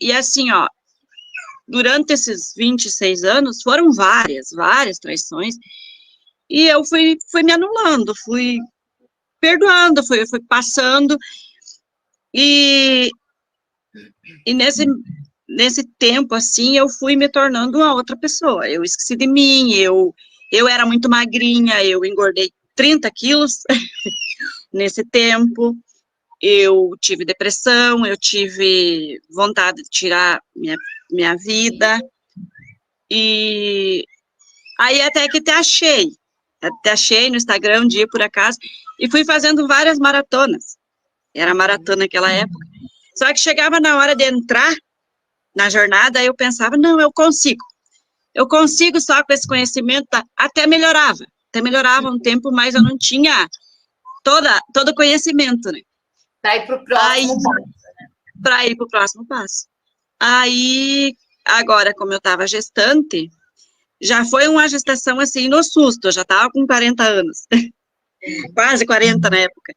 E assim, ó, durante esses 26 anos, foram várias traições, e eu fui me anulando, fui perdoando, fui passando, e nesse tempo, assim, eu fui me tornando uma outra pessoa. Eu esqueci de mim, eu era muito magrinha, eu engordei 30 quilos nesse tempo, eu tive depressão, eu tive vontade de tirar minha vida, e aí até que te achei no Instagram um dia, por acaso, e fui fazendo várias maratonas. Era maratona naquela época. Só que chegava na hora de entrar na jornada, eu pensava, não, eu consigo só com esse conhecimento, até melhorava um tempo, mas eu não tinha todo o conhecimento, né? Para ir para o próximo passo. Para ir para o próximo passo. Aí, agora, como eu estava gestante, já foi uma gestação, assim, no susto, eu já estava com 40 anos, quase 40 na época.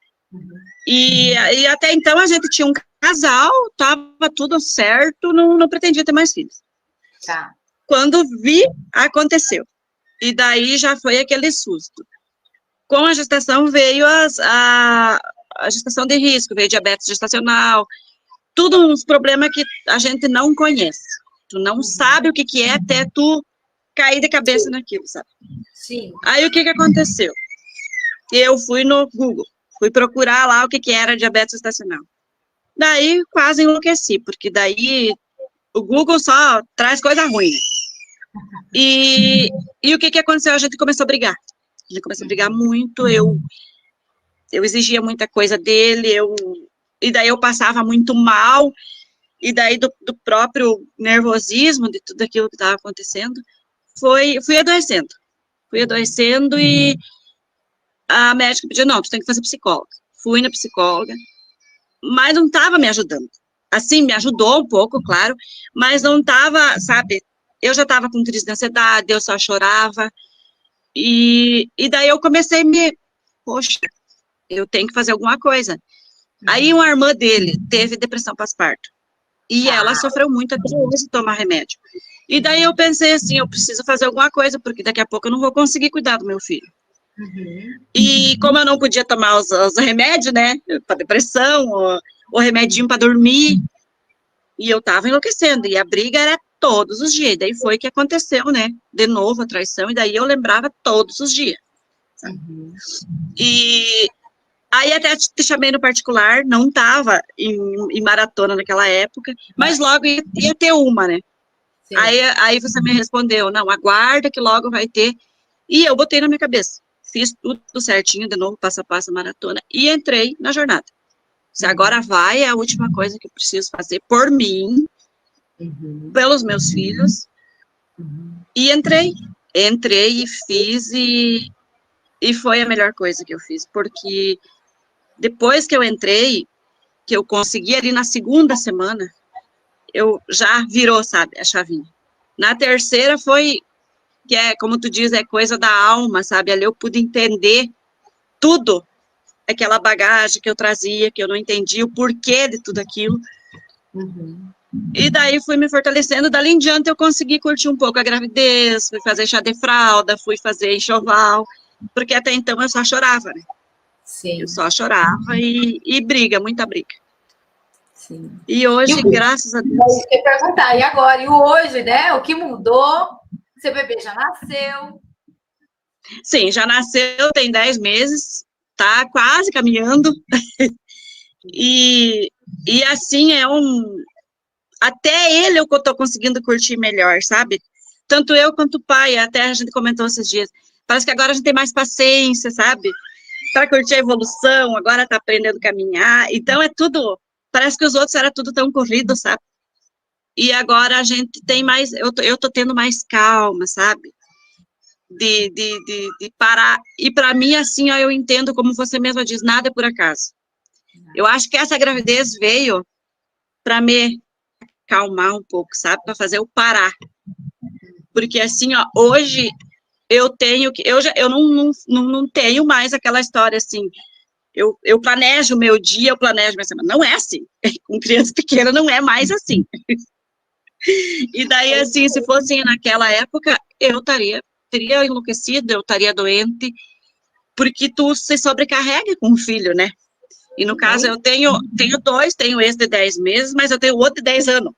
E até então a gente tinha um casal, estava tudo certo, não pretendia ter mais filhos. Tá. Quando vi, aconteceu. E daí já foi aquele susto. Com a gestação veio a gestação de risco, veio diabetes gestacional, tudo uns problemas que a gente não conhece. Tu não sabe o que é até tu cair de cabeça naquilo, sabe? Sim. Aí o que aconteceu? Eu fui no Google, fui procurar lá o que era diabetes gestacional. Daí quase enlouqueci, porque daí o Google só traz coisa ruim, né? E o que aconteceu? A gente começou a brigar. A gente começou a brigar muito, eu exigia muita coisa dele, e daí eu passava muito mal, e daí do próprio nervosismo, de tudo aquilo que estava acontecendo, fui adoecendo. E a médica pediu, não, tu tem que fazer psicóloga. Fui na psicóloga, mas não estava me ajudando. Assim, me ajudou um pouco, claro, mas não estava, sabe, eu já estava com crise de ansiedade, eu só chorava, e daí eu comecei poxa, eu tenho que fazer alguma coisa. Aí uma irmã dele teve depressão pós-parto, e ela sofreu muito até hoje tomar remédio. E daí eu pensei assim, eu preciso fazer alguma coisa, porque daqui a pouco eu não vou conseguir cuidar do meu filho. E como eu não podia tomar os remédios, né, para depressão, o remedinho para dormir, e eu tava enlouquecendo, e a briga era todos os dias, daí foi que aconteceu, né, de novo a traição, e daí eu lembrava todos os dias. E aí até te chamei no particular, não tava em maratona naquela época, mas logo ia ter uma, né. Aí você me respondeu, não, aguarda que logo vai ter. E eu botei na minha cabeça. Fiz tudo certinho, de novo, passo a passo, maratona, e entrei na jornada. Se agora vai, é a última coisa que eu preciso fazer por mim, pelos meus filhos, e entrei. Entrei e fiz, e foi a melhor coisa que eu fiz, porque depois que eu entrei, que eu consegui ali na segunda semana, eu já virou, sabe, a chavinha. Na terceira foi, que é, como tu diz, é coisa da alma, sabe, ali eu pude entender tudo, aquela bagagem que eu trazia, que eu não entendia o porquê de tudo aquilo. E daí fui me fortalecendo, dali em diante eu consegui curtir um pouco a gravidez, fui fazer chá de fralda, fui fazer enxoval, porque até então eu só chorava, né? Sim. Eu só chorava e briga, muita briga. Sim. E hoje, graças a Deus... Eu ia perguntar, e agora? E hoje, né? O que mudou? Seu bebê já nasceu? Sim, já nasceu, tem 10 meses, tá quase caminhando. E assim, até ele eu tô conseguindo curtir melhor, sabe? Tanto eu quanto o pai, até a gente comentou esses dias. Parece que agora a gente tem mais paciência, sabe? Para curtir a evolução, agora tá aprendendo a caminhar. Então é tudo, parece que os outros era tudo tão corrido, sabe? E agora a gente tem mais, eu tô tendo mais calma, sabe? De parar. E para mim, assim, ó, eu entendo, como você mesma diz, nada é por acaso. Eu acho que essa gravidez veio para me calmar um pouco, sabe? Para fazer eu parar. Porque, assim, ó, hoje eu tenho que. Eu não tenho mais aquela história assim. Eu planejo o meu dia, eu planejo minha semana. Não é assim. Com criança pequena não é mais assim. E daí, assim, se fosse naquela época, eu teria enlouquecido, eu estaria doente, porque tu se sobrecarrega com o filho, né? E no caso, eu tenho dois, tenho esse de 10 meses, mas eu tenho outro de 10 anos.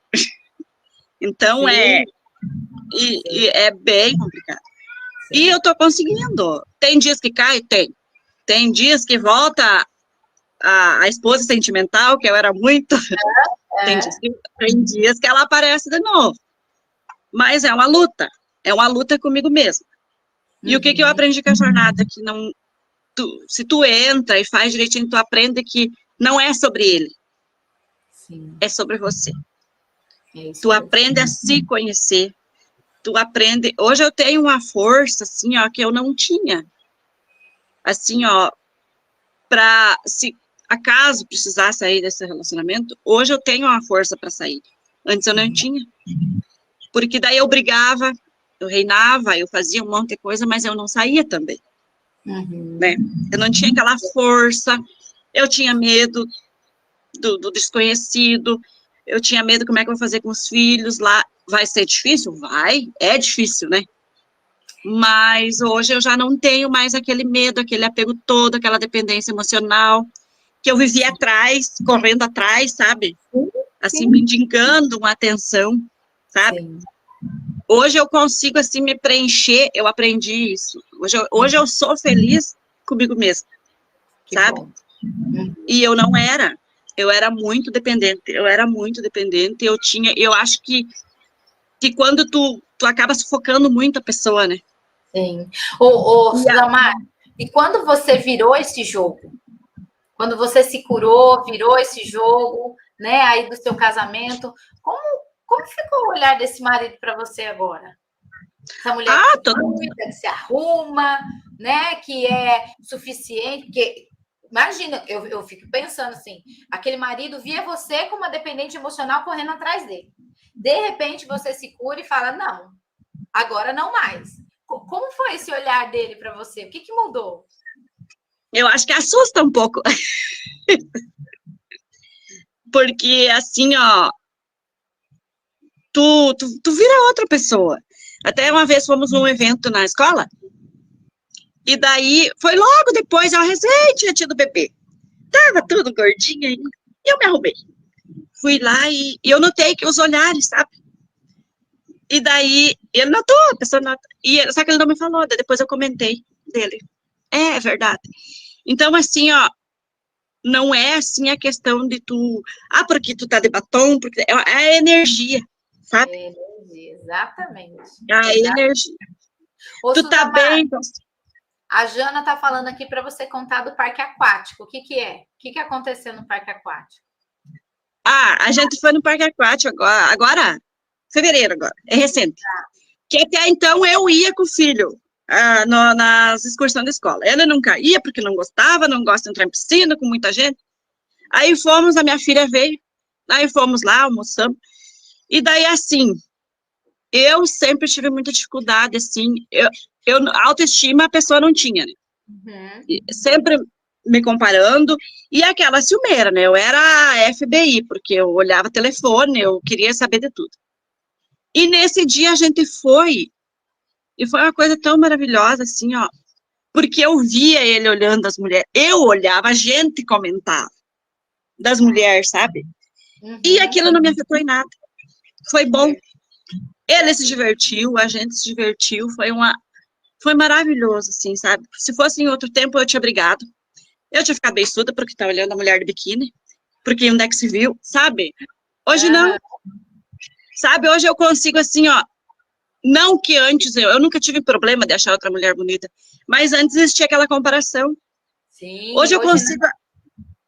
Então, é bem complicado. Sim. E eu tô conseguindo. Tem dias que cai? Tem. Tem dias que volta a esposa sentimental, que eu era muito. Tem dias que ela aparece de novo. Mas é uma luta comigo mesma. E o que eu aprendi com a jornada? Que não, se tu entra e faz direitinho, tu aprende que não é sobre ele. Sim. É sobre você. Tu aprende a se conhecer. Tu aprende. Hoje eu tenho uma força, assim, ó, que eu não tinha. Assim, ó, se acaso precisar sair desse relacionamento, hoje eu tenho uma força para sair. Antes eu não tinha. Porque daí eu brigava, eu reinava, eu fazia um monte de coisa, mas eu não saía também. Né? Eu não tinha aquela força, eu tinha medo do desconhecido, eu tinha medo como é que eu vou fazer com os filhos lá. Vai ser difícil? Vai, é difícil, né? Mas hoje eu já não tenho mais aquele medo, aquele apego todo, aquela dependência emocional, que eu vivia atrás, correndo atrás, sabe? Assim, mendigando uma atenção, sabe? Sim. Hoje eu consigo, assim, me preencher, eu aprendi isso. Hoje eu sou feliz comigo mesma, sabe? E eu não era. Eu era muito dependente, eu acho que quando tu acaba sufocando muito a pessoa, né? Sim. Sulamar, e quando você virou esse jogo? Quando você se curou, virou esse jogo, né, aí do seu casamento, como ficou o olhar desse marido para você agora? Essa mulher que se arruma, né, que é suficiente, porque imagina, eu fico pensando assim, aquele marido via você como uma dependente emocional correndo atrás dele. De repente você se cura e fala, não, agora não mais. Como foi esse olhar dele para você? O que mudou? Eu acho que assusta um pouco. Porque, assim, ó, tu vira outra pessoa. Até uma vez fomos num evento na escola, e daí, foi logo depois, eu recém tinha tido bebê. Tava tudo gordinha, e eu me arrumei. Fui lá e eu notei que os olhares, sabe? E daí, ele notou, a pessoa nota. Só que ele não me falou, depois eu comentei dele. É verdade. Então, assim, ó, não é assim a questão de tu, porque tu tá de batom, porque é a energia. sabe? Energia, exatamente. A energia. Ô, tu tá bem? A Jana tá falando aqui para você contar do parque aquático. O que que é? O que que aconteceu no parque aquático? A gente foi no parque aquático agora, fevereiro agora, é recente. Que até então eu ia com o filho nas excursões da escola. Ele nunca ia porque não gostava, não gosta de entrar em piscina com muita gente. Aí fomos, a minha filha veio, aí fomos lá, almoçamos. E daí, assim, eu sempre tive muita dificuldade, assim, autoestima a pessoa não tinha, né? Sempre me comparando, e aquela ciumeira, né? Eu era FBI, porque eu olhava telefone, eu queria saber de tudo. E nesse dia a gente foi, e foi uma coisa tão maravilhosa, assim, ó, porque eu via ele olhando as mulheres, eu olhava, a gente comentava das mulheres, sabe? E aquilo não me afetou em nada. Foi bom. Ele se divertiu, a gente se divertiu, foi maravilhoso, assim, sabe? Se fosse em outro tempo, eu tinha brigado. Eu tinha ficado beiçuda porque tá olhando a mulher de biquíni, porque onde é que se viu, sabe? Hoje não. Sabe, hoje eu consigo, assim, ó, não que antes, eu nunca tive problema de achar outra mulher bonita, mas antes existia aquela comparação. Sim, hoje eu consigo...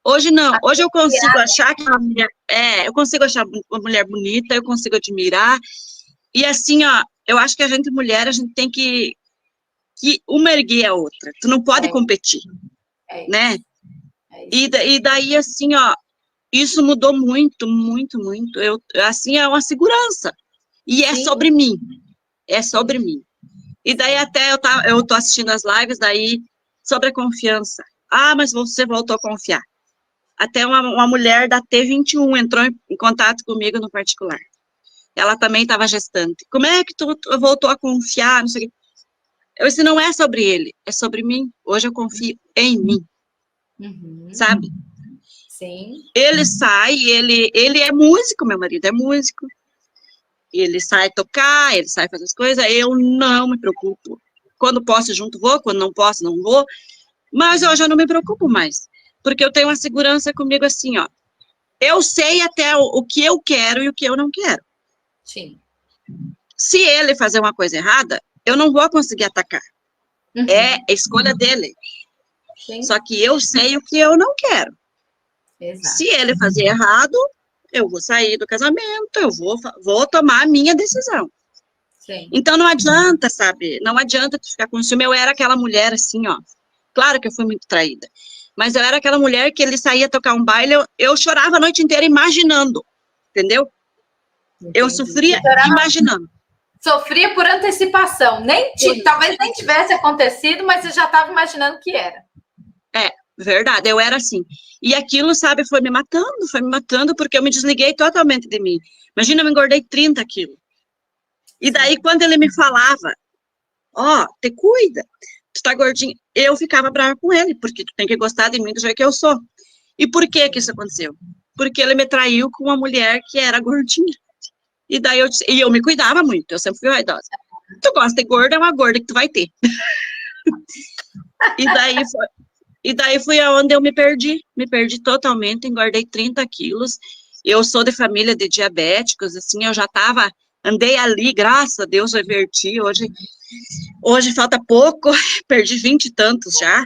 Hoje não, hoje eu consigo achar que uma mulher, eu consigo achar uma mulher bonita, eu consigo admirar, e assim, ó, eu acho que a gente mulher, a gente tem que uma erguer a outra, tu não pode competir, né? E daí, assim, ó, isso mudou muito, muito, muito, assim, é uma segurança, e é sobre mim, e daí até eu tô assistindo as lives, daí, sobre a confiança, mas você voltou a confiar. Até uma mulher da T21 entrou em contato comigo no particular. Ela também estava gestante. Como é que tu voltou a confiar? Não sei o quê. Eu disse, não é sobre ele, é sobre mim. Hoje eu confio em mim. Sabe? Sim. Ele sai, ele é músico, meu marido é músico. Ele sai tocar, ele sai fazer as coisas. Eu não me preocupo. Quando posso, junto vou. Quando não posso, não vou. Mas eu já não me preocupo mais. Porque eu tenho uma segurança comigo assim, ó. Eu sei até o que eu quero e o que eu não quero. Sim. Se ele fazer uma coisa errada, eu não vou conseguir atacar. É a escolha dele. Sim. Só que eu sei o que eu não quero. Exato. Se ele fazer errado, eu vou sair do casamento, eu vou tomar a minha decisão. Sim. Então não adianta, sabe? Não adianta tu ficar com ciúme. Eu era aquela mulher assim, ó. Claro que eu fui muito traída. Mas eu era aquela mulher que ele saía tocar um baile, eu chorava a noite inteira imaginando, entendeu? Entendi. Eu sofria imaginando. Sofria por antecipação. Talvez nem tivesse acontecido, mas você já estava imaginando que era. É, verdade, eu era assim. E aquilo, sabe, foi me matando, porque eu me desliguei totalmente de mim. Imagina, eu me engordei 30 quilos. E daí, quando ele me falava, te cuida, tu tá gordinha, eu ficava brava com ele, porque tu tem que gostar de mim do jeito que eu sou. E por que isso aconteceu? Porque ele me traiu com uma mulher que era gordinha. E daí eu me cuidava muito, eu sempre fui vaidosa. Tu gosta de gorda, é uma gorda que tu vai ter. E daí foi aonde eu me perdi totalmente, engordei 30 quilos. Eu sou de família de diabéticos, assim, eu já andei ali, graças a Deus, eu reverti. Hoje falta pouco, perdi 20 e tantos já.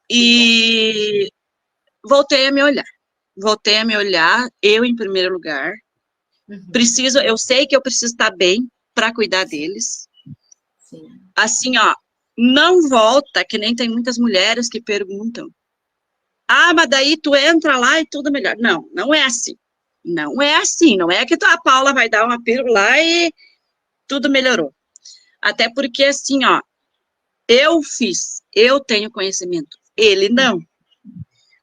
E voltei a me olhar, eu em primeiro lugar. Eu sei que eu preciso estar bem para cuidar deles. Sim. Assim, ó, não volta, que nem tem muitas mulheres que perguntam. Mas daí tu entra lá e tudo melhor. Não, não é assim. Não é assim, não é que a Paula vai dar uma pílula lá e tudo melhorou. Até porque, assim, ó, eu tenho conhecimento, ele não.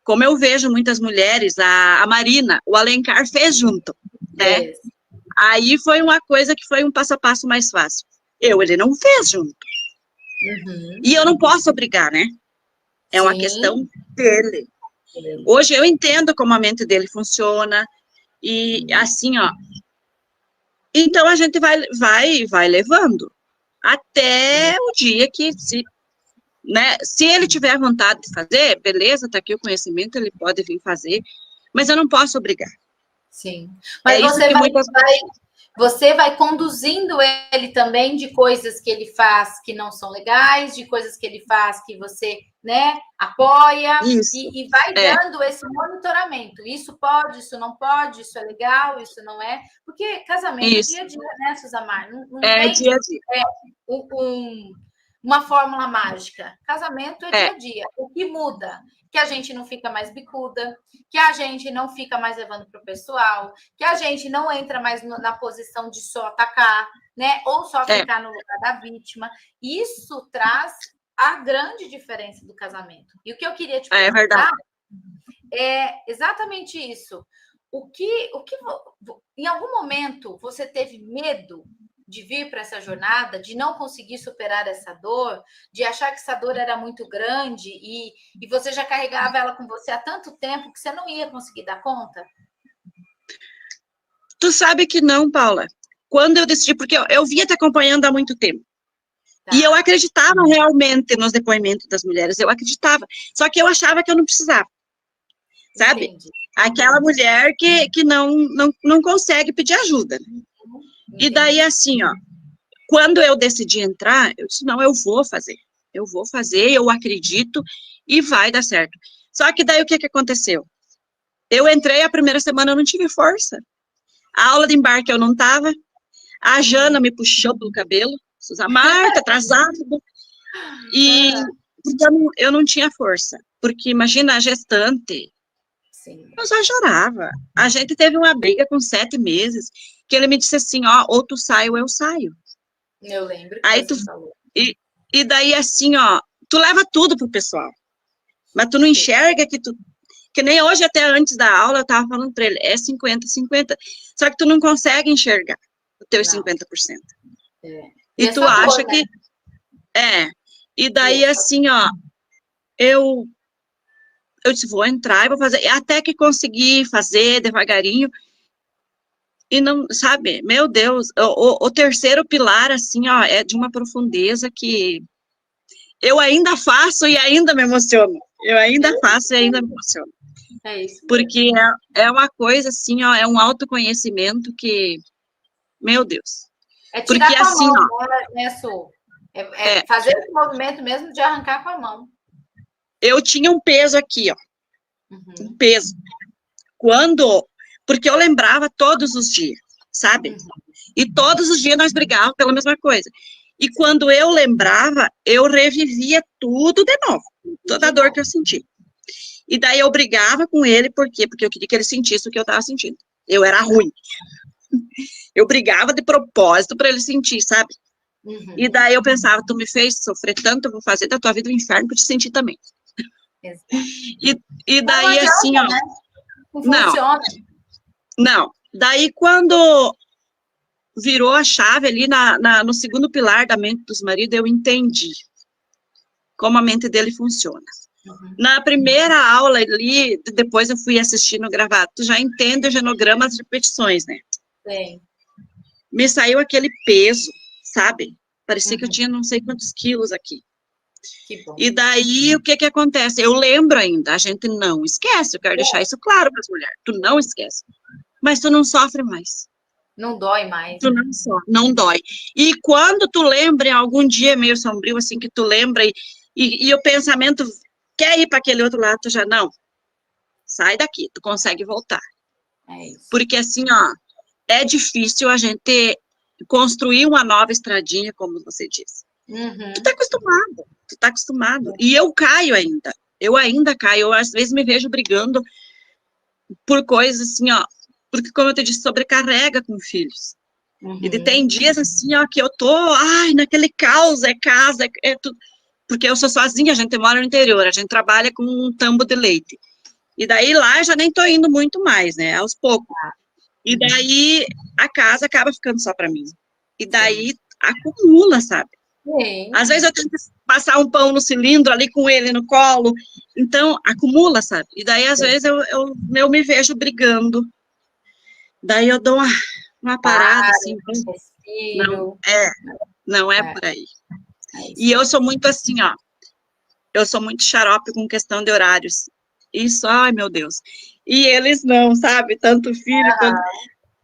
Como eu vejo muitas mulheres, a Marina, o Alencar fez junto, né? Aí foi uma coisa que foi um passo a passo mais fácil. Ele não fez junto. E eu não posso obrigar, né? É uma questão dele. Hoje eu entendo como a mente dele funciona, e assim, ó, então a gente vai levando, até o dia que, se ele tiver vontade de fazer, beleza, tá aqui o conhecimento, ele pode vir fazer, mas eu não posso obrigar. Sim, mas Você vai conduzindo ele também de coisas que ele faz que não são legais, de coisas que ele faz que você, né, apoia, e vai dando esse monitoramento. Isso pode, isso não pode, isso é legal, isso não é. Porque casamento é dia a dia, né, Suzamar? Não tem dia a dia. Uma fórmula mágica. Casamento é dia a dia. O que muda? Que a gente não fica mais bicuda, que a gente não fica mais levando para o pessoal, que a gente não entra mais na posição de só atacar, né? Ou só ficar no lugar da vítima. Isso traz a grande diferença do casamento. E o que eu queria te perguntar é exatamente isso. O que em algum momento você teve medo de vir para essa jornada, de não conseguir superar essa dor, de achar que essa dor era muito grande e você já carregava ela com você há tanto tempo que você não ia conseguir dar conta? Tu sabe que não, Paula. Quando eu decidi, porque eu vinha te acompanhando há muito tempo, e eu acreditava realmente nos depoimentos das mulheres, eu acreditava, só que eu achava que eu não precisava, sabe? Entendi. Aquela mulher que não consegue pedir ajuda. E daí, assim, ó, quando eu decidi entrar, eu disse, não, eu vou fazer, eu acredito e vai dar certo. Só que daí o que aconteceu? Eu entrei, a primeira semana eu não tive força. A aula de embarque eu não estava, a Jana me puxou pelo cabelo, Suzamar, tá atrasada, e eu não tinha força, porque imagina a gestante, eu só chorava. A gente teve uma briga com 7 meses, que ele me disse assim, ó, ou tu sai ou eu saio. Eu lembro que Aí você falou. E daí, assim, ó, tu leva tudo pro pessoal, mas tu não enxerga que nem hoje, até antes da aula, eu tava falando pra ele, é 50-50, só que tu não consegue enxergar o teu 50%. E tu acha que... E daí, assim, ó, eu disse, vou entrar e vou fazer, até que consegui fazer devagarinho, e não, sabe, meu Deus, o terceiro pilar, assim, ó, é de uma profundeza que eu ainda faço e ainda me emociono. Eu ainda faço e ainda me emociono. É isso. Porque é uma coisa, assim, ó, é um autoconhecimento que, meu Deus. É tirar porque, com a assim, mão, ó, né, Su? Fazer esse movimento mesmo de arrancar com a mão. Eu tinha um peso aqui, ó. Um peso. Porque eu lembrava todos os dias, sabe? E todos os dias nós brigávamos pela mesma coisa. E quando eu lembrava, eu revivia tudo de novo. Toda a dor que eu senti. E daí eu brigava com ele, por quê? Porque eu queria que ele sentisse o que eu estava sentindo. Eu era ruim. Eu brigava de propósito para ele sentir, sabe? E daí eu pensava, tu me fez sofrer tanto, eu vou fazer da tua vida um inferno para te sentir também. E daí, assim, ó... Né? Não funciona. Não. Daí, quando virou a chave ali no segundo pilar da mente dos maridos, eu entendi como a mente dele funciona. Na primeira aula ali, depois eu fui assistindo gravado, tu já entende o genograma, as repetições, né? Sim. Me saiu aquele peso, sabe? Parecia que eu tinha não sei quantos quilos aqui. Que bom. E daí, o que acontece? Eu lembro ainda, a gente não esquece, eu quero deixar isso claro para as mulheres, tu não esquece, mas tu não sofre mais. Não dói mais. Tu não sofre, não dói. E quando tu lembra, em algum dia meio sombrio, assim, que tu lembra, e o pensamento quer ir para aquele outro lado, tu já não. Sai daqui, tu consegue voltar. É isso. Porque, assim, ó, é difícil a gente construir uma nova estradinha, como você disse. Tu tá acostumado. E eu caio ainda. Eu ainda caio. Eu, às vezes, me vejo brigando por coisas, assim, ó, porque, como eu te disse, sobrecarrega com filhos. E tem dias, assim, ó, que eu tô, naquele caos, é casa, é tudo. Porque eu sou sozinha, a gente mora no interior, a gente trabalha com um tambo de leite. E daí lá eu já nem tô indo muito mais, né, aos poucos. E daí a casa acaba ficando só para mim. E daí acumula, sabe? Sim. Às vezes eu tenho que passar um pão no cilindro ali com ele no colo. Então, acumula, sabe? E daí, às vezes, eu me vejo brigando. Daí eu dou uma parada, assim. Não é por aí. E eu sou muito assim, ó. Eu sou muito xarope com questão de horários. Isso, ai, meu Deus. E eles não, sabe? Tanto filho quanto...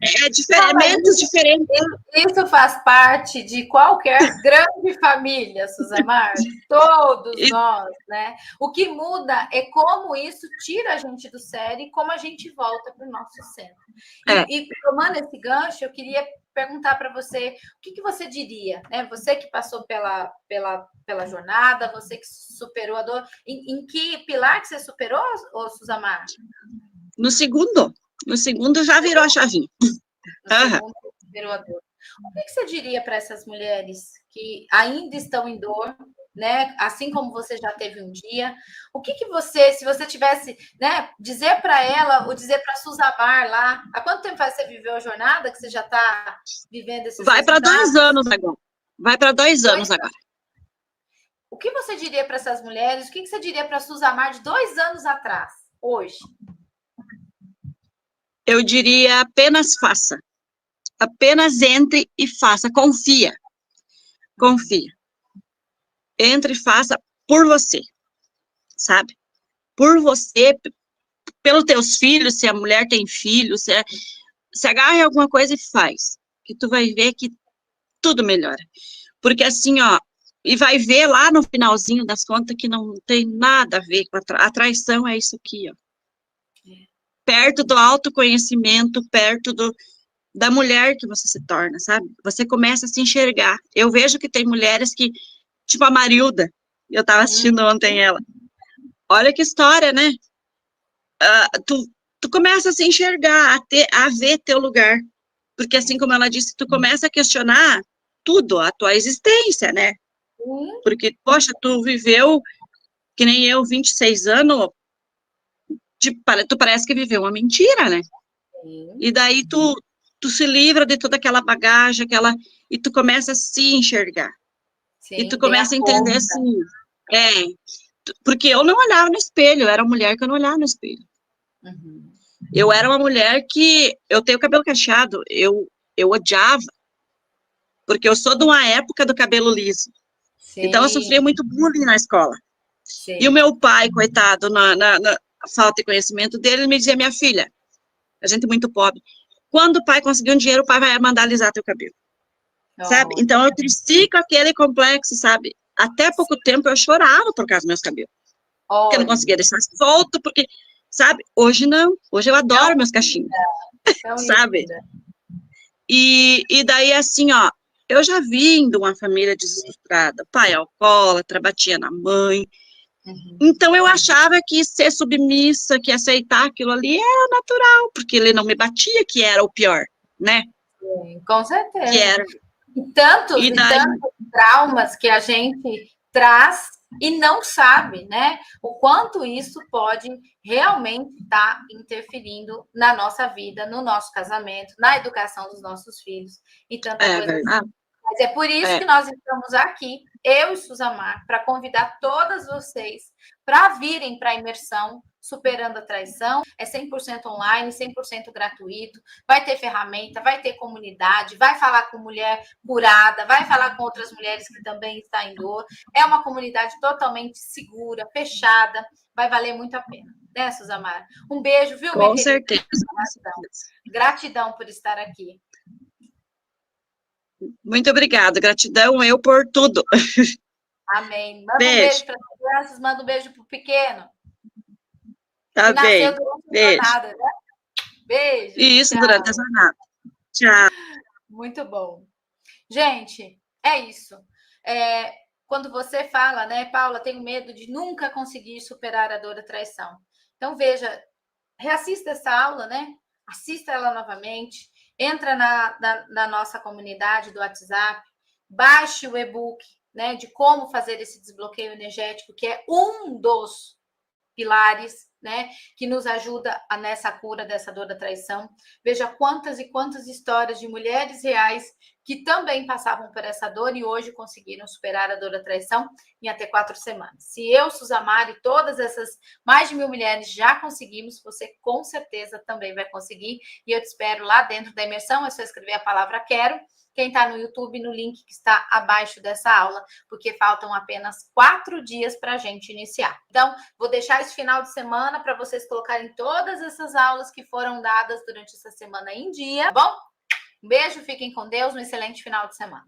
Diferentes, diferentes. Isso faz parte de qualquer grande família, Suzamar. Todos nós, né? O que muda é como isso tira a gente do sério e como a gente volta para o nosso centro. E tomando esse gancho, eu queria perguntar para você, o que você diria, né? Você que passou pela jornada, você que superou a dor, em que pilar que você superou, Suzamar? No segundo já virou a chavinha. Segundo superou a dor. O que você diria para essas mulheres que ainda estão em dor, né? Assim como você já teve um dia, o que você, se você tivesse, né, dizer para ela ou dizer para a Suzamar lá, há quanto tempo você viveu a jornada que você já está vivendo esses Vai para 2 anos agora. Vai para 2 anos agora. O que você diria para essas mulheres? O que você diria para a Suzamar de 2 anos atrás, hoje? Eu diria apenas faça. Apenas entre e faça. Confia. Entre e faça por você, sabe? Por você, pelos teus filhos, se a mulher tem filhos, se agarra em alguma coisa e faz, que tu vai ver que tudo melhora. Porque assim, ó, e vai ver lá no finalzinho das contas que não tem nada a ver com a traição, é isso aqui, ó. Perto do autoconhecimento, perto da mulher que você se torna, sabe? Você começa a se enxergar. Eu vejo que tem mulheres que, tipo a Marilda, eu tava assistindo ontem ela. Olha que história, né? Tu começa a se enxergar, a ver teu lugar. Porque assim como ela disse, tu começa a questionar tudo, a tua existência, né? Porque, poxa, tu viveu, que nem eu, 26 anos, tu parece que viveu uma mentira, né? E daí tu se livra de toda aquela bagagem, e tu começa a se enxergar. Sim, e tu começa a entender assim, porque eu não olhava no espelho, eu era uma mulher que eu não olhava no espelho. Eu era uma mulher que, eu tenho cabelo cacheado, eu odiava, porque eu sou de uma época do cabelo liso. Sim. Então eu sofria muito bullying na escola. Sim. E o meu pai, coitado, na falta de conhecimento dele, me dizia, minha filha, a gente é muito pobre, quando o pai conseguir um dinheiro, o pai vai mandar alisar teu cabelo. Sabe? Então eu cresci com aquele complexo, sabe? Até pouco tempo eu chorava por causa dos meus cabelos. Porque eu não conseguia deixar solto, porque, sabe? Hoje não. Hoje eu adoro meus cachinhos. Sabe? E daí, assim, ó, eu já vim de uma família desestruturada. Pai alcoólatra, batia na mãe. Então eu achava que ser submissa, que aceitar aquilo ali era natural, porque ele não me batia, que era o pior, né? Sim, com certeza. Que era. E tantos traumas que a gente traz e não sabe, né? O quanto isso pode realmente estar assim, na nossa vida, no nosso casamento, na educação dos nossos filhos e tanta coisa. Verdade. Mas é por isso que nós estamos aqui, eu e Suzamar, para convidar todas vocês para virem para a imersão Superando a Traição. É 100% online, 100% gratuito. Vai ter ferramenta, vai ter comunidade, vai falar com mulher curada, vai falar com outras mulheres que também estão em dor. É uma comunidade totalmente segura, fechada. Vai valer muito a pena, né, Suzamar? Um beijo, viu, minha querida? Com certeza. Gratidão por estar aqui. Muito obrigada. Gratidão eu por tudo. Amém. Manda um beijo para as crianças, manda um beijo para o pequeno. Tá bem. Beijo. Jornada, né? Beijo. Isso, tchau. Durante a jornada. Tchau. Muito bom. Gente, é isso. Quando você fala, né, Paula, tenho medo de nunca conseguir superar a dor da traição. Então, veja, reassista essa aula, né? Assista ela novamente. Entra na nossa comunidade do WhatsApp, baixe o e-book, né, de como fazer esse desbloqueio energético, que é um dos pilares, né, que nos ajuda nessa cura dessa dor da traição. Veja quantas e quantas histórias de mulheres reais que também passavam por essa dor e hoje conseguiram superar a dor da traição em até 4 semanas. Se eu, Suzamara e todas essas mais de 1000 mulheres já conseguimos, você com certeza também vai conseguir. E eu te espero lá dentro da imersão, é só escrever a palavra quero. Quem está no YouTube, no link que está abaixo dessa aula, porque faltam apenas 4 dias para a gente iniciar. Então, vou deixar esse final de semana para vocês colocarem todas essas aulas que foram dadas durante essa semana em dia, tá bom? Um beijo, fiquem com Deus, um excelente final de semana.